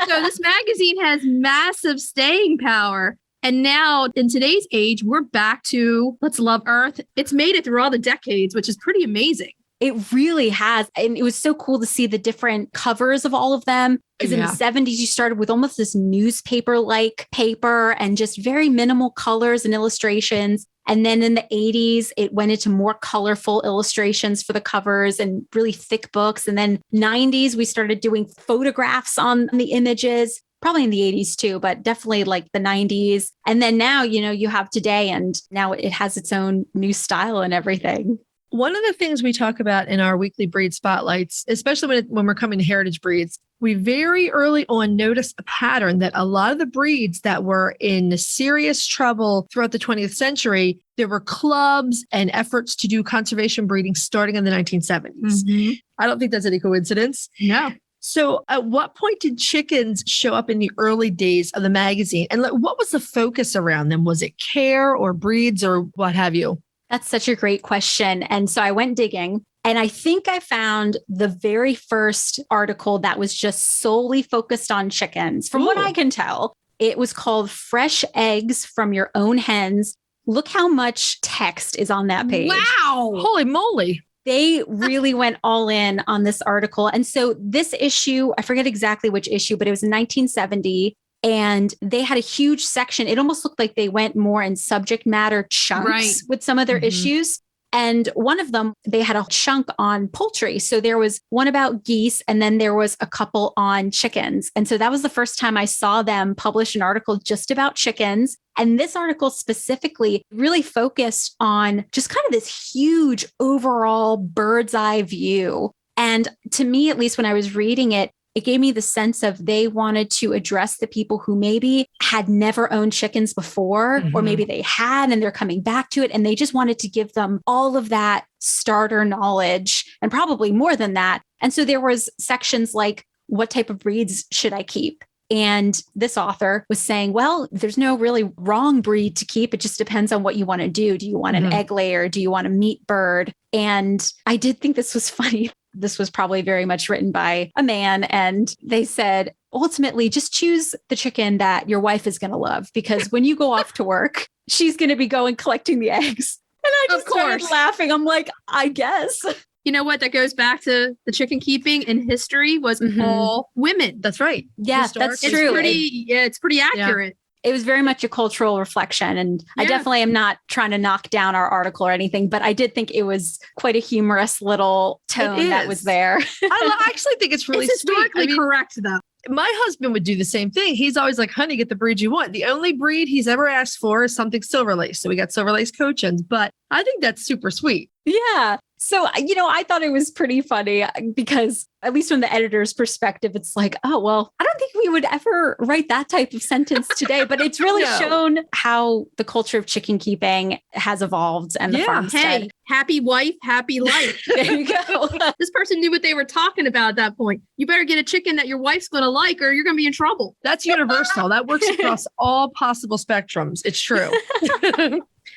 So this magazine has massive staying power. And now in today's age, we're back to let's love Earth. It's made it through all the decades, which is pretty amazing. It really has. And it was so cool to see the different covers of all of them. Because in the 70s, you started with almost this newspaper-like paper and just very minimal colors and illustrations. And then in the 80s, it went into more colorful illustrations for the covers and really thick books. And then 90s, we started doing photographs on the images, probably in the 80s too, but definitely like the 90s. And then now, you have today, and now it has its own new style and everything. One of the things we talk about in our weekly breed spotlights, especially when we're coming to heritage breeds, we very early on noticed a pattern that a lot of the breeds that were in serious trouble throughout the 20th century, there were clubs and efforts to do conservation breeding starting in the 1970s. Mm-hmm. I don't think that's any coincidence. No. So at what point did chickens show up in the early days of the magazine? And what was the focus around them? Was it care or breeds or what have you? That's such a great question. And so I went digging, and I think I found the very first article that was just solely focused on chickens. From what I can tell, it was called Fresh Eggs from Your Own Hens. Look how much text is on that page. Wow. Holy moly. They really went all in on this article. And so this issue, I forget exactly which issue, but it was in 1970. And they had a huge section. It almost looked like they went more in subject matter chunks with some of their issues. And one of them, they had a chunk on poultry. So there was one about geese, and then there was a couple on chickens. And so that was the first time I saw them publish an article just about chickens. And this article specifically really focused on just kind of this huge overall bird's eye view. And to me, at least when I was reading it, it gave me the sense of they wanted to address the people who maybe had never owned chickens before, or maybe they had and they're coming back to it. And they just wanted to give them all of that starter knowledge and probably more than that. And so there was sections like, what type of breeds should I keep? And this author was saying, well, there's no really wrong breed to keep. It just depends on what you want to do. Do you want an egg layer? Do you want a meat bird? And I did think this was funny. This was probably very much written by a man. And they said, ultimately, just choose the chicken that your wife is going to love, because when you go off to work, she's going to be going collecting the eggs. And I just started laughing. I'm like, I guess. You know what? That goes back to the chicken keeping in history was all women. That's right. Yeah, that's true. It's pretty accurate. It was very much a cultural reflection. And I definitely am not trying to knock down our article or anything, but I did think it was quite a humorous little tone that was there. I actually think it's really historically correct, though. My husband would do the same thing. He's always like, honey, get the breed you want. The only breed he's ever asked for is something silver lace. So we got silver lace Cochins, but I think that's super sweet. Yeah. So, I thought it was pretty funny because at least from the editor's perspective, it's like, oh, well, I don't think we would ever write that type of sentence today, but it's really shown how the culture of chicken keeping has evolved and the farmstead. Hey, happy wife, happy life. There you go. This person knew what they were talking about at that point. You better get a chicken that your wife's going to like, or you're going to be in trouble. That's universal. That works across all possible spectrums. It's true.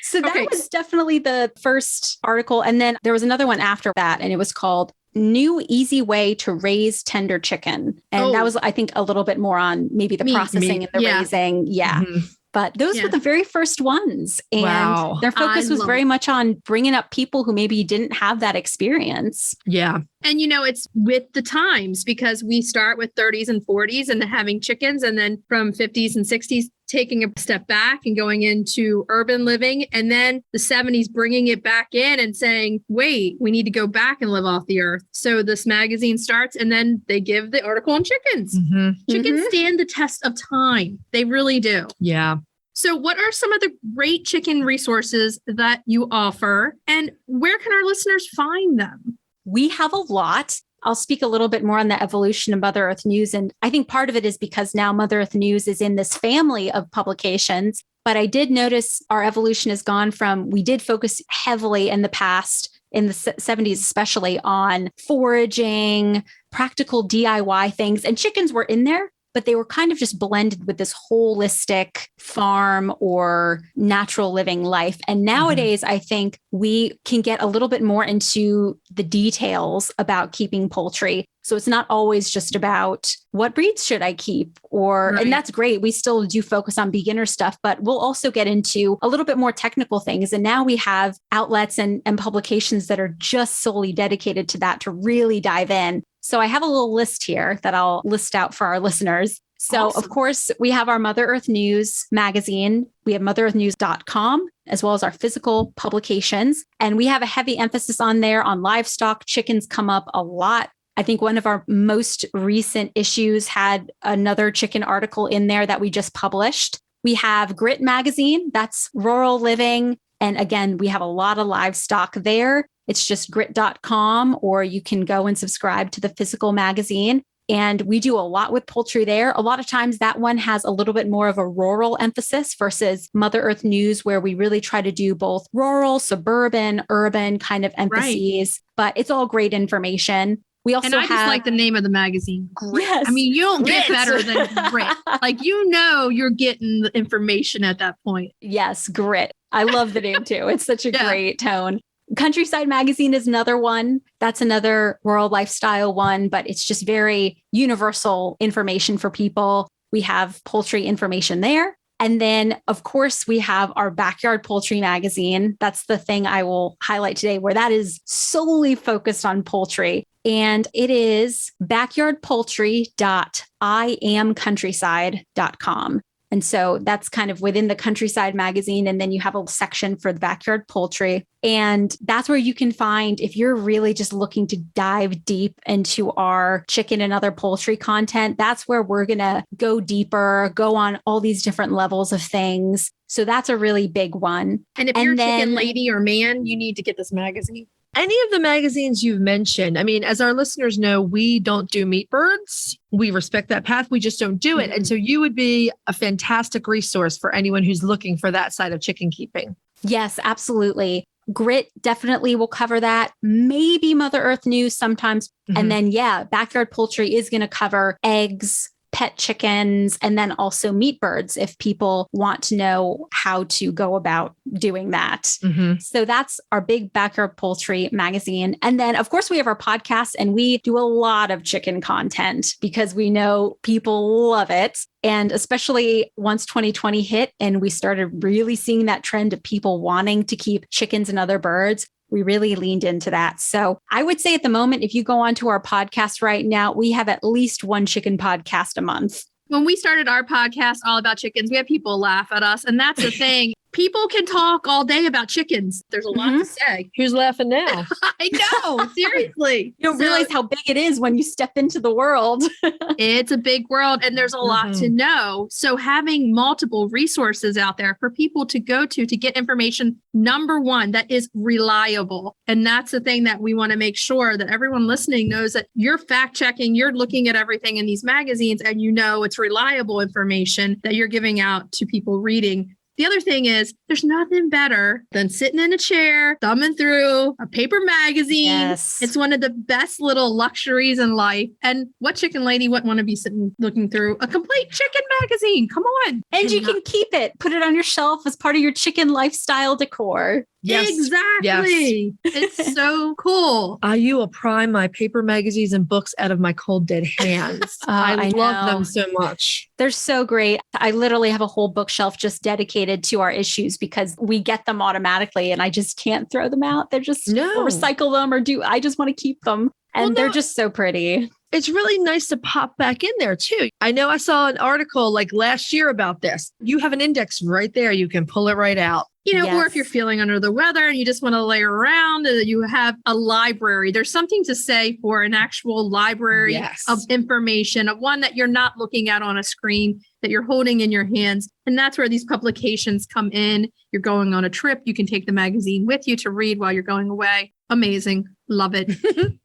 So that was definitely the first article. And then there was another one after that, and it was called New Easy Way to Raise Tender Chicken. And that was, I think, a little bit more on maybe the processing and the raising. Yeah. Mm-hmm. But those were the very first ones. And their focus was very much on bringing up people who maybe didn't have that experience. Yeah. And, it's with the times, because we start with 30s and 40s and having chickens, and then from 50s and 60s, taking a step back and going into urban living. And then the 70s, bringing it back in and saying, wait, we need to go back and live off the earth. So this magazine starts, and then they give the article on chickens. Mm-hmm. Chickens stand the test of time. They really do. Yeah. So what are some of the great chicken resources that you offer, and where can our listeners find them? We have a lot. I'll speak a little bit more on the evolution of Mother Earth News. And I think part of it is because now Mother Earth News is in this family of publications. But I did notice our evolution has gone from, we did focus heavily in the past, in the 70s especially, on foraging, practical DIY things. And chickens were in there, but they were kind of just blended with this holistic farm or natural living life. And nowadays, I think we can get a little bit more into the details about keeping poultry. So it's not always just about what breeds should I keep and that's great. We still do focus on beginner stuff, but we'll also get into a little bit more technical things. And now we have outlets and publications that are just solely dedicated to that to really dive in. So I have a little list here that I'll list out for our listeners. So Of course, we have our Mother Earth News magazine. We have motherearthnews.com, as well as our physical publications. And we have a heavy emphasis on there on livestock. Chickens come up a lot. I think one of our most recent issues had another chicken article in there that we just published. We have Grit magazine, that's rural living. And again, we have a lot of livestock there. It's just grit.com, or you can go and subscribe to the physical magazine. And we do a lot with poultry there. A lot of times that one has a little bit more of a rural emphasis versus Mother Earth News, where we really try to do both rural, suburban, urban kind of emphases. But it's all great information. We also just like the name of the magazine, Grit. Yes. I mean, you don't get better than Grit. Like, you're getting the information at that point. Yes, Grit. I love the name too. It's such a great tone. Countryside Magazine is another one. That's another rural lifestyle one, but it's just very universal information for people. We have poultry information there. And then, of course, we have our Backyard Poultry Magazine. That's the thing I will highlight today, where that is solely focused on poultry. And it is backyardpoultry.iamcountryside.com. And so that's kind of within the Countryside magazine. And then you have a section for the backyard poultry. And that's where you can find, if you're really just looking to dive deep into our chicken and other poultry content, that's where we're going to go deeper, go on all these different levels of things. So that's a really big one. And if you're a chicken lady or man, you need to get this magazine. Any of the magazines you've mentioned, I mean, as our listeners know, we don't do meat birds. We respect that path. We just don't do it. And so you would be a fantastic resource for anyone who's looking for that side of chicken keeping. Yes, absolutely. Grit definitely will cover that. Maybe Mother Earth News sometimes. And then, Backyard Poultry is going to cover eggs, pet chickens, and then also meat birds if people want to know how to go about doing that. So that's our big Backyard Poultry magazine. And then, of course, we have our podcast, and we do a lot of chicken content because we know people love it. And especially once 2020 hit and we started really seeing that trend of people wanting to keep chickens and other birds, we really leaned into that. So I would say at the moment, if you go onto our podcast right now, we have at least one chicken podcast a month. When we started our podcast all about chickens, we had people laugh at us. And that's the thing. People can talk all day about chickens. There's a lot to say. Who's laughing now? I know. Seriously. You don't realize how big it is when you step into the world. It's a big world and there's a lot to know. So having multiple resources out there for people to go to get information, number one, that is reliable. And that's the thing that we want to make sure that everyone listening knows, that you're fact checking, you're looking at everything in these magazines, and you know it's reliable information that you're giving out to people reading. The other thing is, there's nothing better than sitting in a chair, thumbing through a paper magazine. Yes. It's one of the best little luxuries in life. And what chicken lady wouldn't want to be sitting looking through a complete chicken magazine? Come on. And you can keep it, put it on your shelf as part of your chicken lifestyle decor. Yes. Exactly. Yes. It's so cool. You will pry my paper magazines and books out of my cold dead hands. I love them so much. They're so great. I literally have a whole bookshelf just dedicated to our issues because we get them automatically and I just can't throw them out. They're just or recycle them I just want to keep them. And they're just so pretty. It's really nice to pop back in there too. I know I saw an article like last year about this. You have an index right there. You can pull it right out. Or if you're feeling under the weather and you just want to lay around, you have a library. There's something to say for an actual library of information, of one that you're not looking at on a screen, that you're holding in your hands. And that's where these publications come in. You're going on a trip. You can take the magazine with you to read while you're going away. Amazing. Love it.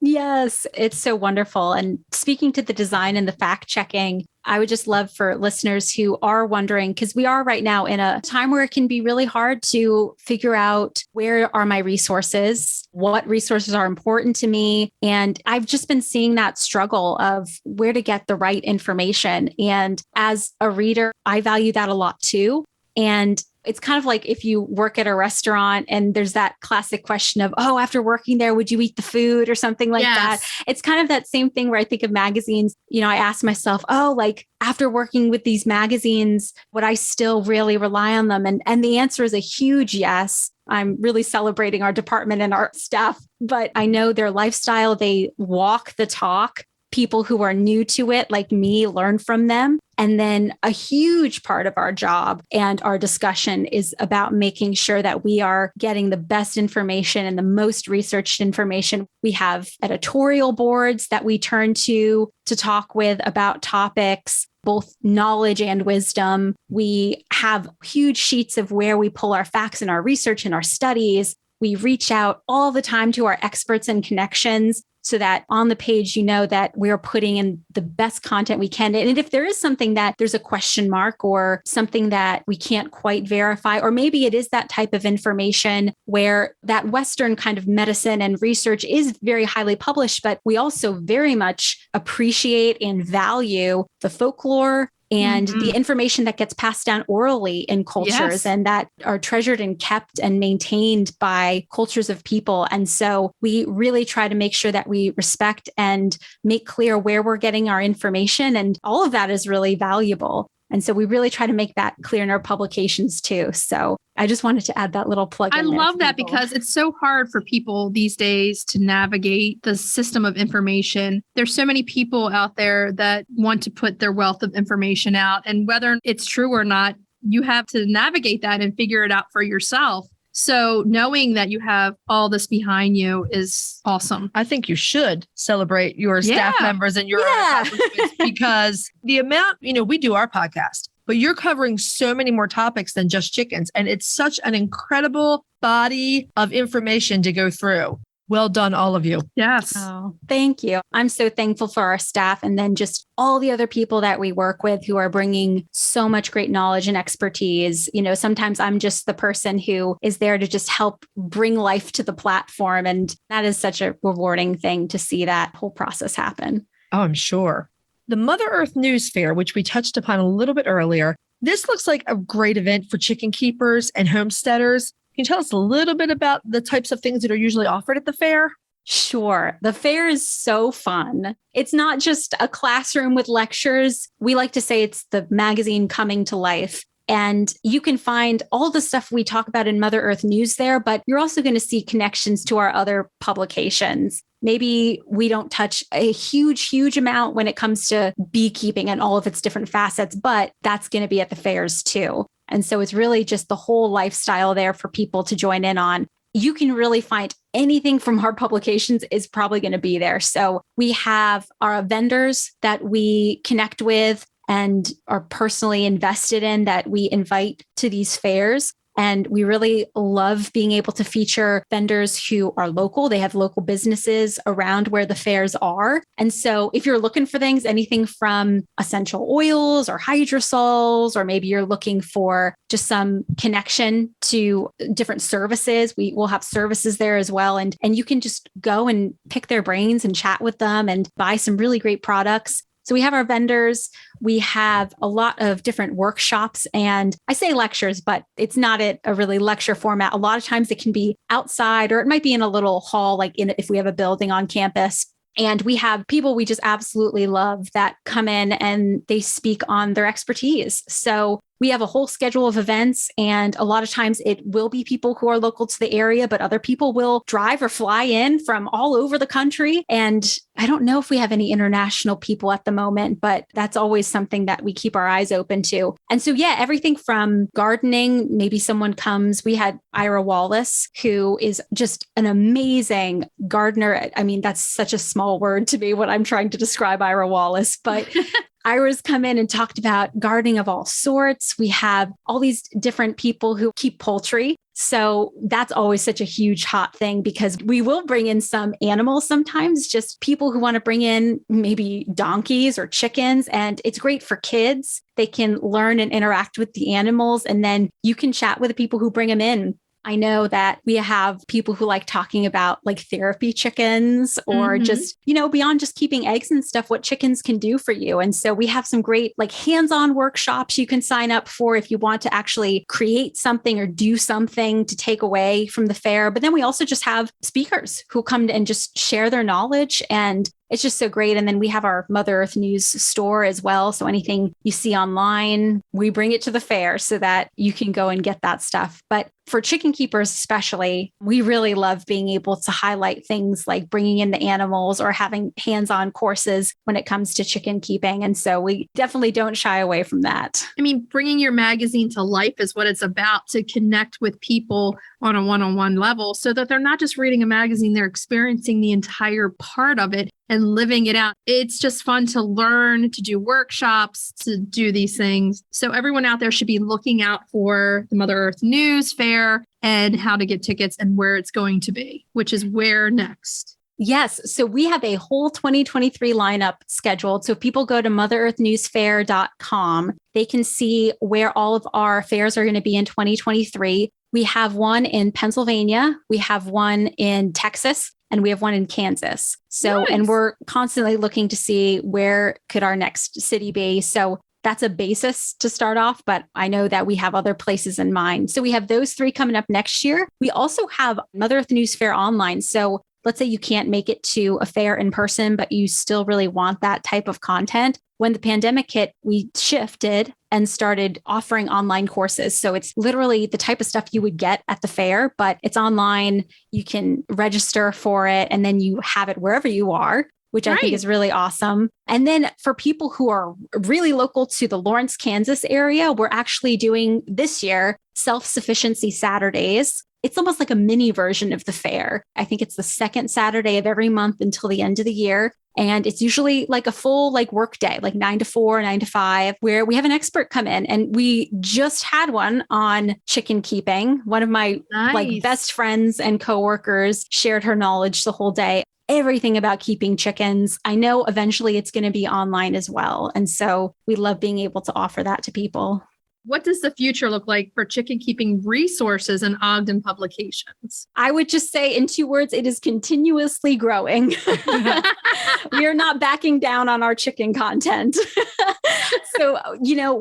Yes, it's so wonderful. And speaking to the design and the fact checking, I would just love for listeners who are wondering, because we are right now in a time where it can be really hard to figure out where are my resources, what resources are important to me. And I've just been seeing that struggle of where to get the right information. And as a reader, I value that a lot too. And it's kind of like if you work at a restaurant and there's that classic question of, oh, after working there, would you eat the food or something like that? It's kind of that same thing where I think of magazines. You know, I ask myself, oh, like after working with these magazines, would I still really rely on them? And the answer is a huge yes. I'm really celebrating our department and our staff, but I know their lifestyle, they walk the talk. People who are new to it, like me, learn from them. And then a huge part of our job and our discussion is about making sure that we are getting the best information and the most researched information. We have editorial boards that we turn to talk with about topics, both knowledge and wisdom. We have huge sheets of where we pull our facts and our research and our studies. We reach out all the time to our experts and connections, so that on the page, you know that we're putting in the best content we can. And if there is something that there's a question mark or something that we can't quite verify, or maybe it is that type of information where that Western kind of medicine and research is very highly published, but we also very much appreciate and value the folklore and the information that gets passed down orally in cultures and that are treasured and kept and maintained by cultures of people. And so we really try to make sure that we respect and make clear where we're getting our information. And all of that is really valuable. And so we really try to make that clear in our publications too. So I just wanted to add that little plug. I love that because it's so hard for people these days to navigate the system of information. There's so many people out there that want to put their wealth of information out, and whether it's true or not, you have to navigate that and figure it out for yourself. So knowing that you have all this behind you is awesome. I think you should celebrate your staff members and your accomplishments because the amount, we do our podcast, but you're covering so many more topics than just chickens. And it's such an incredible body of information to go through. Well done, all of you. Yes. Oh, thank you. I'm so thankful for our staff and then just all the other people that we work with who are bringing so much great knowledge and expertise. Sometimes I'm just the person who is there to just help bring life to the platform. And that is such a rewarding thing to see that whole process happen. Oh, I'm sure. The Mother Earth News Fair, which we touched upon a little bit earlier, this looks like a great event for chicken keepers and homesteaders. Can you tell us a little bit about the types of things that are usually offered at the fair? Sure. The fair is so fun. It's not just a classroom with lectures. We like to say it's the magazine coming to life. And you can find all the stuff we talk about in Mother Earth News there, but you're also going to see connections to our other publications. Maybe we don't touch a huge amount when it comes to beekeeping and all of its different facets, but that's going to be at the fairs too. And so it's really just the whole lifestyle there for people to join in on. You can really find anything from our publications is probably going to be there. So we have our vendors that we connect with and are personally invested in that we invite to these fairs. And we really love being able to feature vendors who are local. They have local businesses around where the fairs are. And so if you're looking for things, anything from essential oils or hydrosols, or maybe you're looking for just some connection to different services, we will have services there as well. And you can just go and pick their brains and chat with them and buy some really great products. So we have our vendors, we have a lot of different workshops, and I say lectures, but it's not a really lecture format. A lot of times it can be outside, or it might be in a little hall, like if we have a building on campus. And we have people we just absolutely love that come in and they speak on their expertise. So we have a whole schedule of events, and a lot of times it will be people who are local to the area, but other people will drive or fly in from all over the country. And I don't know if we have any international people at the moment, but that's always something that we keep our eyes open to. And so, everything from gardening, maybe someone comes. We had Ira Wallace, who is just an amazing gardener. I mean, that's such a small word to me when I'm trying to describe Ira Wallace, but Ira's come in and talked about gardening of all sorts. We have all these different people who keep poultry. So that's always such a huge hot thing because we will bring in some animals sometimes, just people who want to bring in maybe donkeys or chickens. And it's great for kids. They can learn and interact with the animals. And then you can chat with the people who bring them in. I know that we have people who like talking about like therapy chickens or just, beyond just keeping eggs and stuff, what chickens can do for you. And so we have some great like hands-on workshops you can sign up for if you want to actually create something or do something to take away from the fair. But then we also just have speakers who come and just share their knowledge, and it's just so great. And then we have our Mother Earth News store as well. So anything you see online, we bring it to the fair so that you can go and get that stuff. But for chicken keepers especially, we really love being able to highlight things like bringing in the animals or having hands-on courses when it comes to chicken keeping. And so we definitely don't shy away from that. I mean, bringing your magazine to life is what it's about, to connect with people on a one-on-one level so that they're not just reading a magazine, they're experiencing the entire part of it and living it out. It's just fun to learn, to do workshops, to do these things. So everyone out there should be looking out for the Mother Earth News Fair and how to get tickets and where it's going to be, which is where next. Yes. So we have a whole 2023 lineup scheduled. So if people go to motherearthnewsfair.com, they can see where all of our fairs are going to be in 2023. We have one in Pennsylvania. We have one in Texas. And we have one in Kansas. So, nice. And we're constantly looking to see where could our next city be. So that's a basis to start off, but I know that we have other places in mind. So we have those 3 coming up next year. We also have Mother Earth News Fair online. So let's say you can't make it to a fair in person, but you still really want that type of content. When the pandemic hit, we shifted and started offering online courses. So it's literally the type of stuff you would get at the fair, but it's online. You can register for it and then you have it wherever you are, which I think is really awesome. And then for people who are really local to the Lawrence, Kansas area, we're actually doing this year self-sufficiency Saturdays. It's almost like a mini version of the fair. I think it's the second Saturday of every month until the end of the year. And it's usually like a full work day, like 9 to 4, 9 to 5, where we have an expert come in. And we just had one on chicken keeping. One of my best friends and coworkers shared her knowledge the whole day. Everything about keeping chickens. I know eventually it's going to be online as well. And so we love being able to offer that to people. What does the future look like for chicken keeping resources and Ogden publications? I would just say in 2 words, it is continuously growing. We are not backing down on our chicken content. So,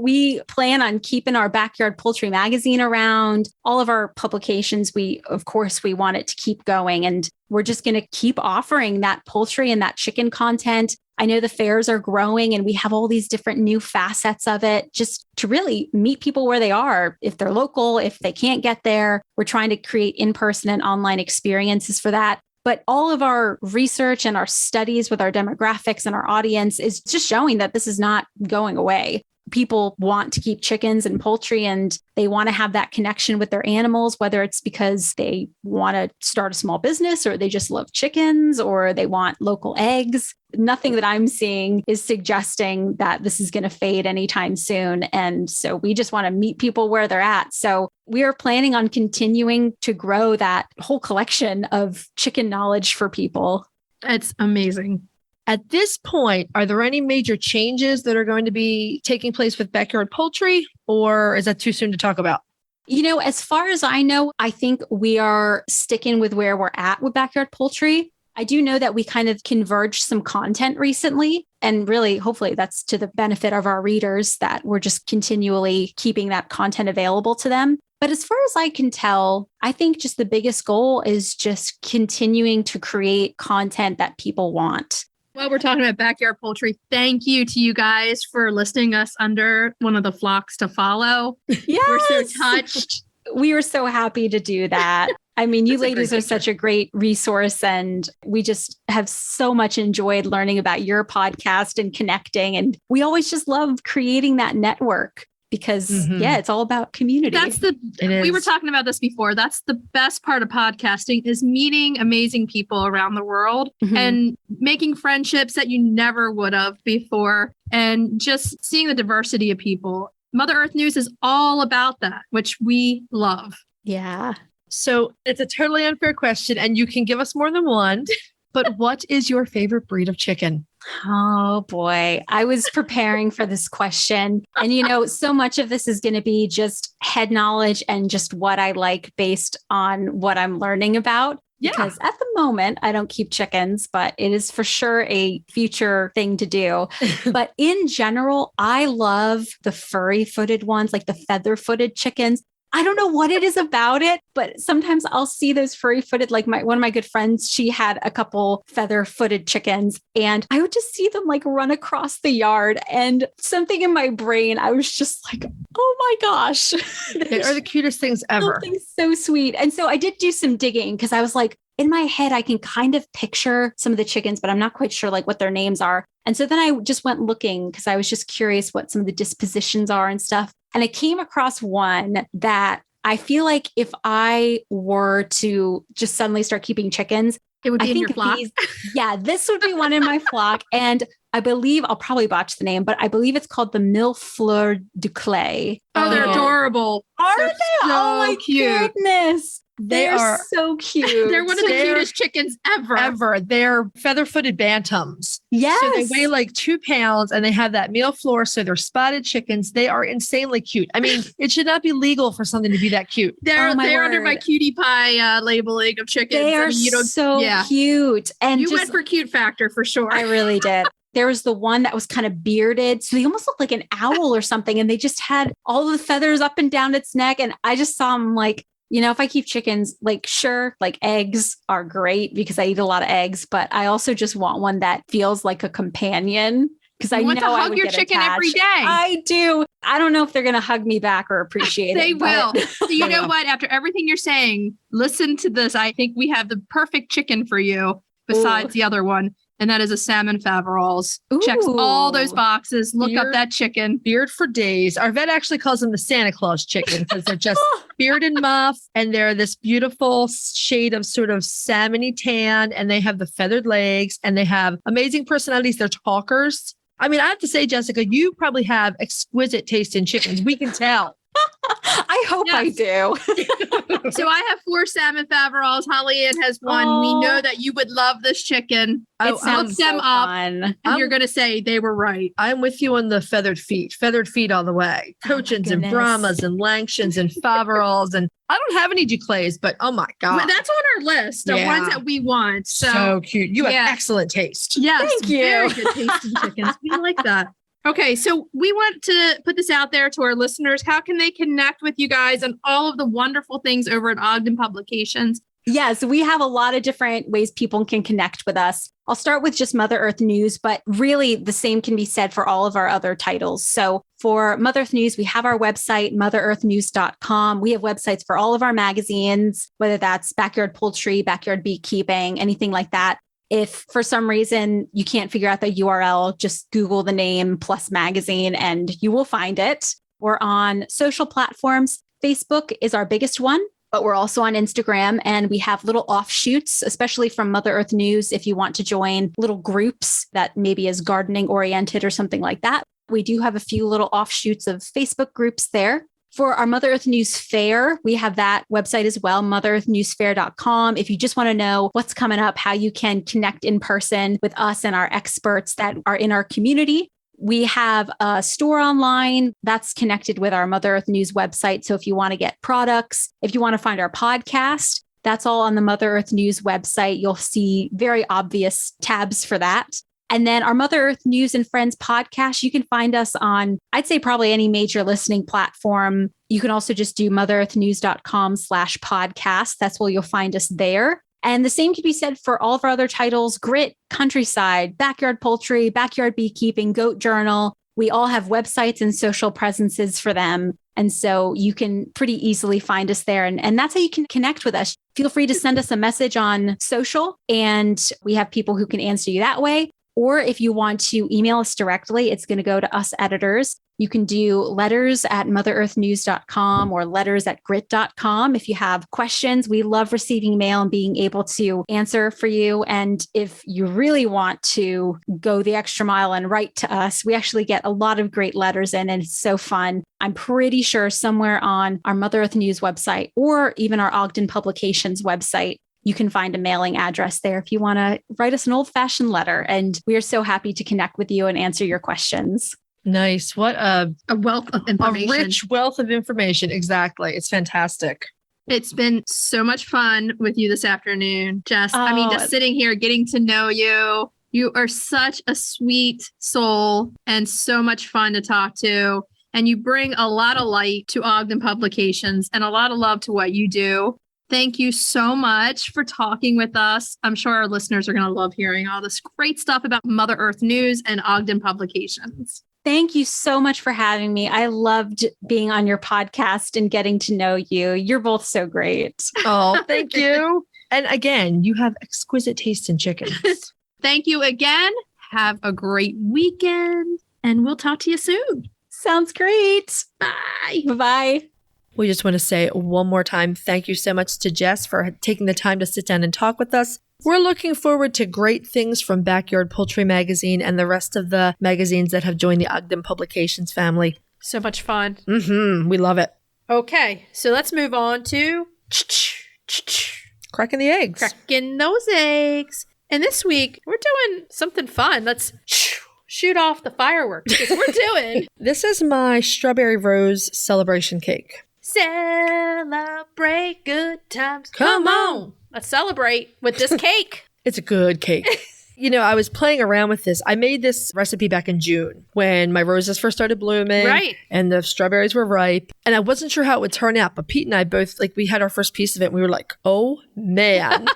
we plan on keeping our Backyard Poultry Magazine around. All of our publications, we want it to keep going. And we're just going to keep offering that poultry and that chicken content. I know the fairs are growing and we have all these different new facets of it just to really meet people where they are. If they're local, if they can't get there, we're trying to create in-person and online experiences for that. But all of our research and our studies with our demographics and our audience is just showing that this is not going away. People want to keep chickens and poultry and they want to have that connection with their animals, whether it's because they want to start a small business or they just love chickens or they want local eggs. Nothing that I'm seeing is suggesting that this is going to fade anytime soon. And so we just want to meet people where they're at. So we are planning on continuing to grow that whole collection of chicken knowledge for people. That's amazing. At this point, are there any major changes that are going to be taking place with Backyard Poultry, or is that too soon to talk about? As far as I know, I think we are sticking with where we're at with Backyard Poultry. I do know that we kind of converged some content recently, and really, hopefully that's to the benefit of our readers that we're just continually keeping that content available to them. But as far as I can tell, I think just the biggest goal is just continuing to create content that people want. While we're talking about Backyard Poultry, thank you to you guys for listing us under one of the flocks to follow. Yes. We're so touched. We were so happy to do that. I mean, you ladies are such a great resource, and we just have so much enjoyed learning about your podcast and connecting. And we always just love creating that network. because it's all about community. We were talking about this before. That's the best part of podcasting is meeting amazing people around the world and making friendships that you never would have before and just seeing the diversity of people. Mother Earth News is all about that, which we love. Yeah. So it's a totally unfair question and you can give us more than one, but what is your favorite breed of chicken? Oh boy, I was preparing for this question. And so much of this is going to be just head knowledge and just what I like based on what I'm learning about. Yeah. Because at the moment, I don't keep chickens, but it is for sure a future thing to do. But in general, I love the furry-footed ones, like the feather-footed chickens. I don't know what it is about it, but sometimes I'll see those furry-footed, like one of my good friends, she had a couple feather-footed chickens and I would just see them like run across the yard and something in my brain, I was just like, oh my gosh. They are the cutest things ever. Something so sweet. And so I did do some digging because I was like, in my head, I can kind of picture some of the chickens, but I'm not quite sure like what their names are. And so then I just went looking because I was just curious what some of the dispositions are and stuff. And I came across one that I feel like if I were to just suddenly start keeping chickens, it would be in your flock. This would be one in my flock. And I believe I'll probably botch the name, but I believe it's called the Mille Fleur du Clay. Oh, they're adorable. They're so oh my cute. Goodness. They are so cute. They're one of the cutest chickens ever. They're feather-footed bantams. Yes. So they weigh like 2 pounds and they have that Mille Fleur. So they're spotted chickens. They are insanely cute. I mean, it should not be legal for something to be that cute. They're under my cutie pie labeling of chickens. They are so cute. And you went for cute factor for sure. I really did. There was the one that was kind of bearded. So they almost looked like an owl or something. And they just had all the feathers up and down its neck. And I just saw them like, if I keep chickens, like, sure, like eggs are great because I eat a lot of eggs, but I also just want one that feels like a companion because I want know to I hug would your get chicken attached. every day. I do. I don't know if they're going to hug me back or appreciate they it. They will. So you know what? After everything you're saying, listen to this. I think we have the perfect chicken for you besides the other one. And that is a salmon faverolles. Checks all those boxes. Look up that chicken. Beard for days. Our vet actually calls them the Santa Claus chicken because they're just beard and muff. And they're this beautiful shade of sort of salmony tan. And they have the feathered legs and they have amazing personalities. They're talkers. I mean, I have to say, Jessica, you probably have exquisite taste in chickens. We can tell. I hope I do. So I have 4 salmon faverolles. Holly Ann has 1. We know that you would love this chicken. It sounds so fun. And you're going to say they were right. I'm with you on the feathered feet all the way. Cochins and Brahmas and Langshtons and faverolles. And I don't have any Duclays, but oh my God. Well, that's on our list of ones that we want. So cute. You have excellent taste. Yes. Thank you. Very good taste in chickens. We like that. Okay, so we want to put this out there to our listeners. How can they connect with you guys and all of the wonderful things over at Ogden Publications? Yes, we have a lot of different ways people can connect with us. I'll start with just Mother Earth News, but really the same can be said for all of our other titles. So for Mother Earth News, we have our website, motherearthnews.com. We have websites for all of our magazines, whether that's Backyard Poultry, Backyard Beekeeping, anything like that. If for some reason you can't figure out the URL, just Google the name plus magazine and you will find it. We're on social platforms. Facebook is our biggest one, but we're also on Instagram and we have little offshoots, especially from Mother Earth News. If you want to join little groups that maybe is gardening oriented or something like that, we do have a few little offshoots of Facebook groups there. For our Mother Earth News Fair, we have that website as well, motherearthnewsfair.com. If you just want to know what's coming up, how you can connect in person with us and our experts that are in our community. We have a store online that's connected with our Mother Earth News website. So if you want to get products, if you want to find our podcast, that's all on the Mother Earth News website. You'll see very obvious tabs for that. And then our Mother Earth News and Friends podcast, you can find us on, I'd say probably any major listening platform. You can also just do motherearthnews.com/podcast. That's where you'll find us there. And the same can be said for all of our other titles, Grit, Countryside, Backyard Poultry, Backyard Beekeeping, Goat Journal. We all have websites and social presences for them. And so you can pretty easily find us there. And that's how you can connect with us. Feel free to send us a message on social and we have people who can answer you that way. Or if you want to email us directly, it's going to go to us editors. You can do letters@motherearthnews.com or letters@grit.com. If you have questions, we love receiving mail and being able to answer for you. And if you really want to go the extra mile and write to us, we actually get a lot of great letters in, and it's so fun. I'm pretty sure somewhere on our Mother Earth News website or even our Ogden Publications website, you can find a mailing address there if you want to write us an old-fashioned letter. And we are so happy to connect with you and answer your questions. Nice. What a wealth of information. A rich wealth of information. Exactly. It's fantastic. It's been so much fun with you this afternoon, Jess. I mean, just sitting here, getting to know you. You are such a sweet soul and so much fun to talk to. And you bring a lot of light to Ogden Publications and a lot of love to what you do. Thank you so much for talking with us. I'm sure our listeners are going to love hearing all this great stuff about Mother Earth News and Ogden Publications. Thank you so much for having me. I loved being on your podcast and getting to know you. You're both so great. Oh, thank you. And again, you have exquisite taste in chickens. Thank you again. Have a great weekend, and we'll talk to you soon. Sounds great. Bye. Bye-bye. We just want to say one more time, thank you so much to Jess for taking the time to sit down and talk with us. We're looking forward to great things from Backyard Poultry Magazine and the rest of the magazines that have joined the Ogden Publications family. So much fun. We love it. Okay, so let's move on to cracking the eggs. Cracking those eggs. And this week, we're doing something fun. Let's shoot off the fireworks because we're doing. This is my strawberry rose celebration cake. Celebrate good times. Come on. Let's celebrate with this cake. It's a good cake. You know, I was playing around with this. I made this recipe back in June when my roses first started blooming. Right. And the strawberries were ripe. And I wasn't sure how it would turn out. But Pete and I both, we had our first piece of it. And we were like, oh, man,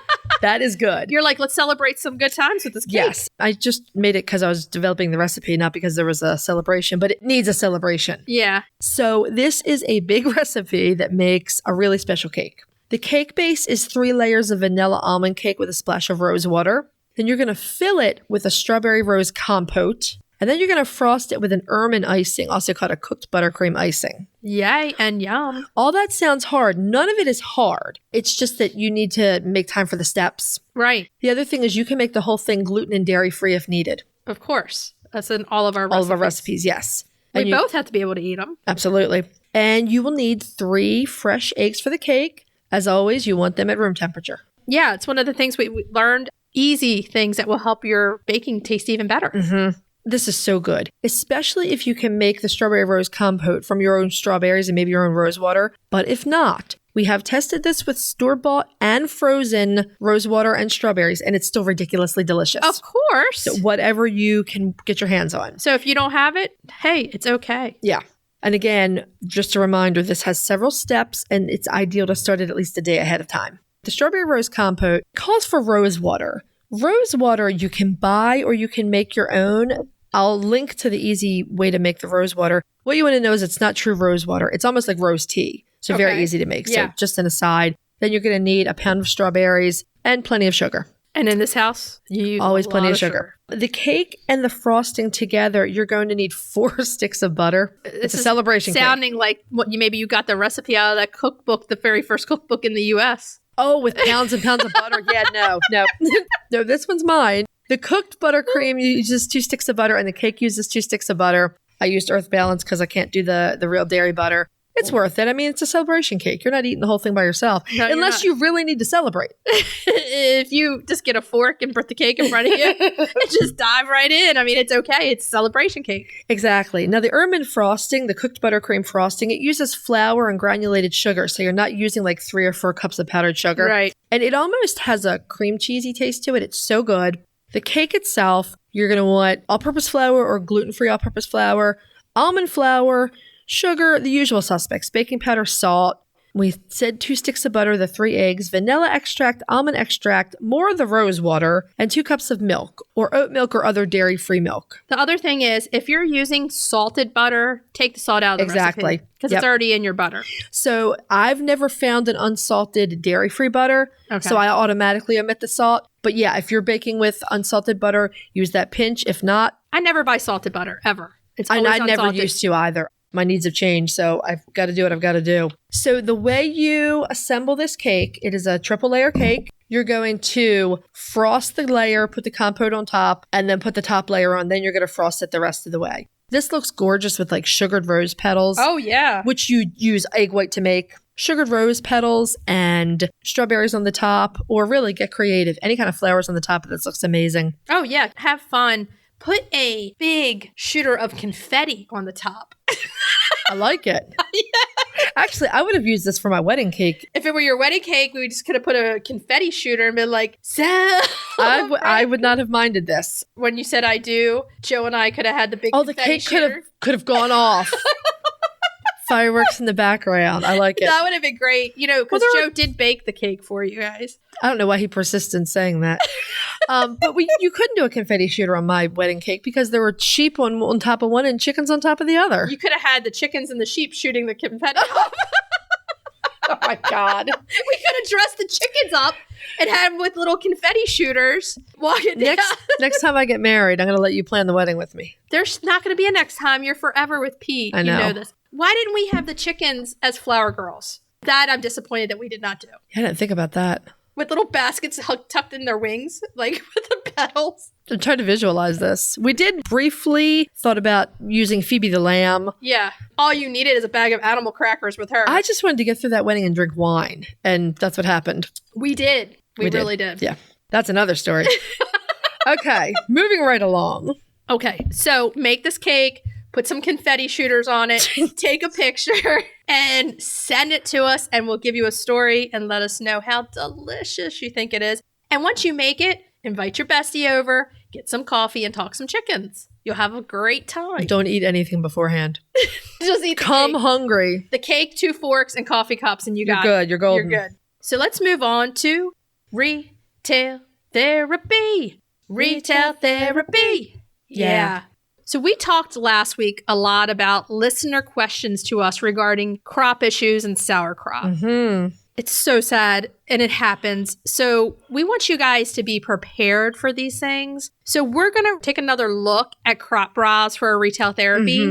that is good. You're like, let's celebrate some good times with this cake. Yes. I just made it because I was developing the recipe, not because there was a celebration. But it needs a celebration. Yeah. So this is a big recipe that makes a really special cake. The cake base is 3 layers of vanilla almond cake with a splash of rose water. Then you're going to fill it with a strawberry rose compote. And then you're going to frost it with an ermine icing, also called a cooked buttercream icing. Yay and yum. All that sounds hard. None of it is hard. It's just that you need to make time for the steps. Right. The other thing is you can make the whole thing gluten and dairy free if needed. Of course. That's in all of our recipes. All of our recipes, yes. We both have to be able to eat them. Absolutely. And you will need 3 fresh eggs for the cake. As always, you want them at room temperature. Yeah, it's one of the things we learned. Easy things that will help your baking taste even better. Mm-hmm. This is so good, especially if you can make the strawberry rose compote from your own strawberries and maybe your own rose water. But if not, we have tested this with store-bought and frozen rose water and strawberries, and it's still ridiculously delicious. Of course. So whatever you can get your hands on. So if you don't have it, hey, it's okay. Yeah. And again, just a reminder, this has several steps, and it's ideal to start it at least a day ahead of time. The strawberry rose compote calls for rose water. Rose water you can buy or you can make your own. I'll link to the easy way to make the rose water. What you want to know is it's not true rose water. It's almost like rose tea. So very easy to make. Yeah. So just an aside. Then you're going to need a pound of strawberries and plenty of sugar. And in this house, you use always plenty of sugar. The cake and the frosting together, you're going to need 4 sticks of butter. It's a celebration sounding cake. like what you got the recipe out of that cookbook, the very first cookbook in the U.S. Oh, with pounds and pounds of butter. Yeah, no. No, this one's mine. The cooked buttercream uses 2 sticks of butter and the cake uses 2 sticks of butter. I used Earth Balance because I can't do the real dairy butter. It's worth it. I mean, it's a celebration cake. You're not eating the whole thing by yourself. No, unless you really need to celebrate. If you just get a fork and put the cake in front of you and just dive right in. I mean, it's okay. It's a celebration cake. Exactly. Now, the ermine frosting, the cooked buttercream frosting, it uses flour and granulated sugar. So you're not using like 3 or 4 cups of powdered sugar. Right. And it almost has a cream cheesy taste to it. It's so good. The cake itself, you're going to want all-purpose flour or gluten-free all-purpose flour, almond flour, sugar, the usual suspects, baking powder, salt. We said 2 sticks of butter, the 3 eggs, vanilla extract, almond extract, more of the rose water, and 2 cups of milk or oat milk or other dairy-free milk. The other thing is, if you're using salted butter, take the salt out of the recipe. Because it's already in your butter. So I've never found an unsalted dairy-free butter, so I automatically omit the salt. But yeah, if you're baking with unsalted butter, use that pinch. If not, I never buy salted butter, ever. It's always I unsalted. never used to either. My needs have changed, so I've got to do what I've got to do. So the way you assemble this cake, it is a triple layer cake. You're going to frost the layer, put the compote on top, and then put the top layer on. Then you're going to frost it the rest of the way. This looks gorgeous with like sugared rose petals. Oh, yeah. Which you use egg white to make. Sugared rose petals and strawberries on the top, or really get creative. Any kind of flowers on the top of this looks amazing. Oh, yeah. Have fun. Put a big shooter of confetti on the top. I like it. Yeah. Actually, I would have used this for my wedding cake. If it were your wedding cake, we just could have put a confetti shooter and been like, I would not have minded this. When you said I do, Joe and I could have had the big the cake shooter. could have gone off. Fireworks in the background. I like it. That would have been great. You know, because Joe did bake the cake for you guys. I don't know why he persists in saying that. But you couldn't do a confetti shooter on my wedding cake because there were sheep on top of one and chickens on top of the other. You could have had the chickens and the sheep shooting the confetti off. Oh my God. We could have dressed the chickens up and had them with little confetti shooters walking down. Next time I get married, I'm going to let you plan the wedding with me. There's not going to be a next time. You're forever with Pete. I know. You know this. Why didn't we have the chickens as flower girls? That I'm disappointed that we did not do. I didn't think about that. With little baskets tucked in their wings, like with the petals. I'm trying to visualize this. We did briefly thought about using Phoebe the lamb. Yeah. All you needed is a bag of animal crackers with her. I just wanted to get through that wedding and drink wine. And that's what happened. We did. We really did. Yeah. That's another story. Okay. Moving right along. Okay. So make this cake. Put some confetti shooters on it, take a picture, and send it to us, and we'll give you a story and let us know how delicious you think it is. And once you make it, invite your bestie over, get some coffee, and talk some chickens. You'll have a great time. Don't eat anything beforehand. Just eat the Come cake. hungry. The cake, 2 forks, and coffee cups, and You're good. You're golden. You're good. So let's move on to retail therapy. Retail therapy. Yeah. So we talked last week a lot about listener questions to us regarding crop issues and sauerkraut. Mm-hmm. It's so sad, and it happens. So we want you guys to be prepared for these things. So we're going to take another look at crop bras for a retail therapy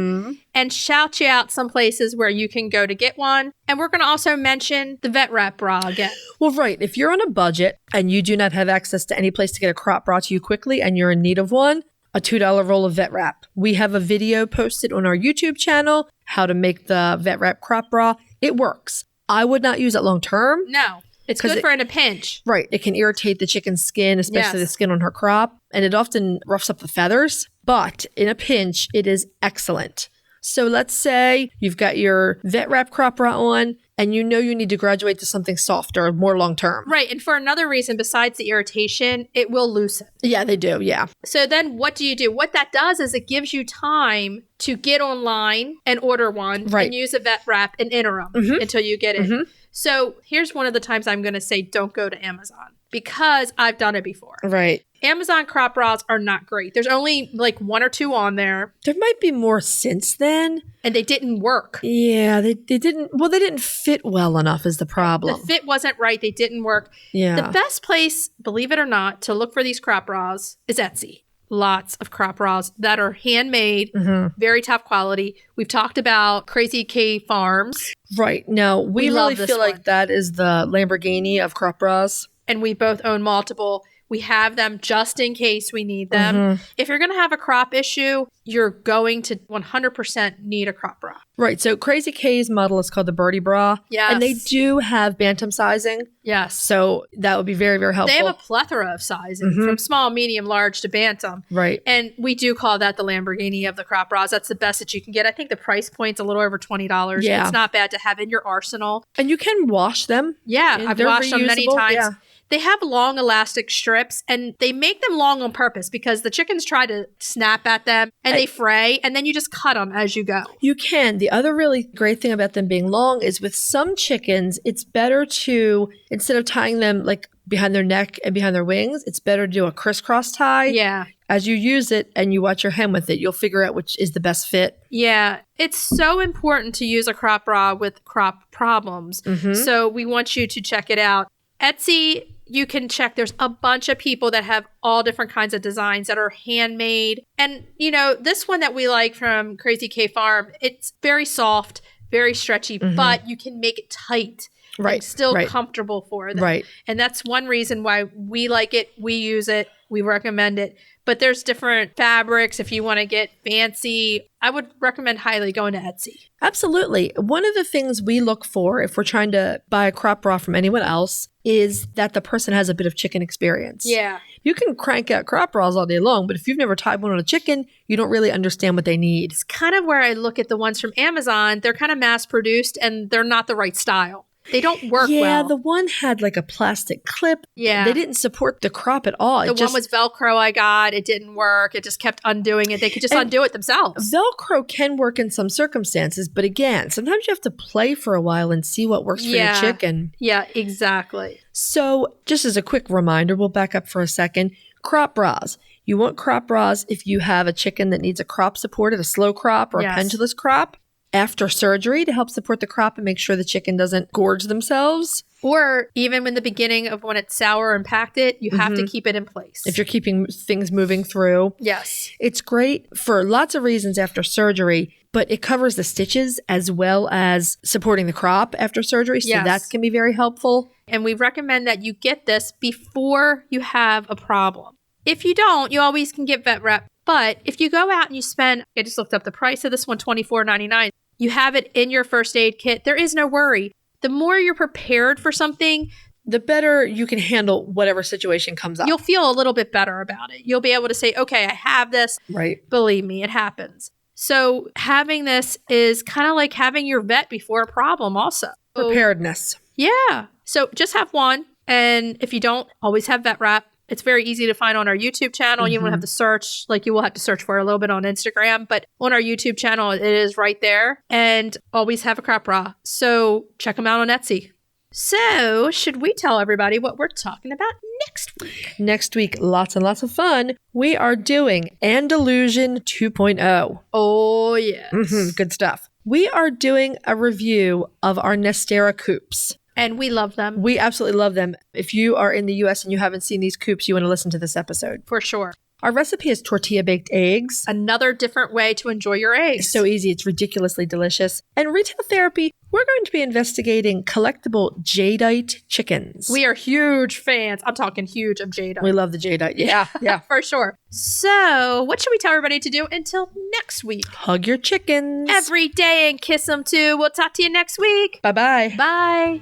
and shout you out some places where you can go to get one. And we're going to also mention the vet wrap bra again. Well, right. If you're on a budget and you do not have access to any place to get a crop bra to you quickly and you're in need of one, a $2 roll of vet wrap. We have a video posted on our YouTube channel, how to make the vet wrap crop bra. It works. I would not use it long term. No, it's good for in a pinch. Right. It can irritate the chicken's skin, especially the skin on her crop, and it often roughs up the feathers. But in a pinch, it is excellent. So let's say you've got your vet wrap crop bra on and you know you need to graduate to something softer, more long term. Right. And for another reason, besides the irritation, it will loosen. Yeah, they do. Yeah. So then what do you do? What that does is it gives you time to get online and order one and use a vet wrap in interim until you get it. So here's one of the times I'm going to say don't go to Amazon because I've done it before. Right. Amazon crop bras are not great. There's only like 1 or 2 on there. There might be more since then. And they didn't work. Yeah, they didn't. Well, they didn't fit well enough is the problem. The fit wasn't right. They didn't work. Yeah. The best place, believe it or not, to look for these crop bras is Etsy. Lots of crop bras that are handmade, very top quality. We've talked about Crazy K Farms. Right. No, we really feel one. like that is the Lamborghini of crop bras. And we both own multiple. We have them just in case we need them. If you're going to have a crop issue, you're going to 100% need a crop bra. Right. So Crazy K's model is called the Birdie Bra. Yes. And they do have bantam sizing. Yes. So that would be very, very helpful. They have a plethora of sizing from small, medium, large to bantam. Right. And we do call that the Lamborghini of the crop bras. That's the best that you can get. I think the price point's a little over $20. Yeah. It's not bad to have in your arsenal. And you can wash them. Yeah. I've washed them many reusable. times. Yeah. They have long elastic strips, and they make them long on purpose because the chickens try to snap at them and they fray, and then you just cut them as you go. You can. The other really great thing about them being long is with some chickens, it's better to, instead of tying them like behind their neck and behind their wings, it's better to do a crisscross tie. Yeah. As you use it and you watch your hen with it, you'll figure out which is the best fit. Yeah. It's so important to use a crop bra with crop problems. So we want you to check it out. Etsy, you can check. There's a bunch of people that have all different kinds of designs that are handmade. And, you know, this one that we like from Crazy K Farm, it's very soft, very stretchy, but you can make it tight. Right. Still comfortable for them. Right. And that's one reason why we like it. We use it. We recommend it. But there's different fabrics. If you want to get fancy, I would recommend highly going to Etsy. Absolutely. One of the things we look for if we're trying to buy a crop bra from anyone else is that the person has a bit of chicken experience. Yeah. You can crank out crop bras all day long, but if you've never tied one on a chicken, you don't really understand what they need. It's kind of where I look at the ones from Amazon. They're kind of mass produced and they're not the right style. They don't work well. Yeah, the one had like a plastic clip. Yeah. They didn't support the crop at all. The one was Velcro I got. It didn't work. It just kept undoing it. They could just undo it themselves. Velcro can work in some circumstances, but again, sometimes you have to play for a while and see what works for your chicken. Yeah, exactly. So just as a quick reminder, we'll back up for a second. Crop bras. You want crop bras if you have a chicken that needs a crop supported, a slow crop or a pendulous crop. After surgery to help support the crop and make sure the chicken doesn't gorge themselves. Or even in the beginning of when it's sour and packed it, you have to keep it in place. If you're keeping things moving through. Yes. It's great for lots of reasons after surgery, but it covers the stitches as well as supporting the crop after surgery. So that can be very helpful. And we recommend that you get this before you have a problem. If you don't, you always can get vet rep. But if you go out and you spend, I just looked up the price of this one, $24.99. You have it in your first aid kit. There is no worry. The more you're prepared for something, the better you can handle whatever situation comes up. You'll feel a little bit better about it. You'll be able to say, okay, I have this. Right. Believe me, it happens. So having this is kind of like having your vet before a problem also. Preparedness. Yeah. So just have one. And if you don't, always have vet wrap. It's very easy to find on our YouTube channel. You don't have to search, like you will have to search for a little bit on Instagram, but on our YouTube channel, it is right there. And always have a crop bra. So check them out on Etsy. So should we tell everybody what we're talking about next week? Next week, lots and lots of fun. We are doing Andalusian 2.0. Oh, yes. Good stuff. We are doing a review of our Nestera coops. And we love them. We absolutely love them. If you are in the US and you haven't seen these coops, you want to listen to this episode. For sure. Our recipe is tortilla baked eggs. Another different way to enjoy your eggs. It's so easy. It's ridiculously delicious. And retail therapy, we're going to be investigating collectible jadeite chickens. We are huge fans. I'm talking huge of jadeite. We love the jadeite. Yeah. For sure. So what should we tell everybody to do until next week? Hug your chickens. Every day and kiss them too. We'll talk to you next week. Bye-bye. Bye.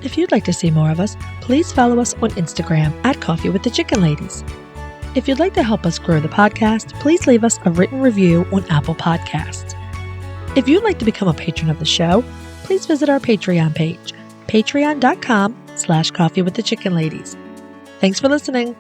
If you'd like to see more of us, please follow us on Instagram at Coffee with the Chicken Ladies. If you'd like to help us grow the podcast, please leave us a written review on Apple Podcasts. If you'd like to become a patron of the show, please visit our Patreon page, patreon.com/coffeewiththechickenladies. Thanks for listening.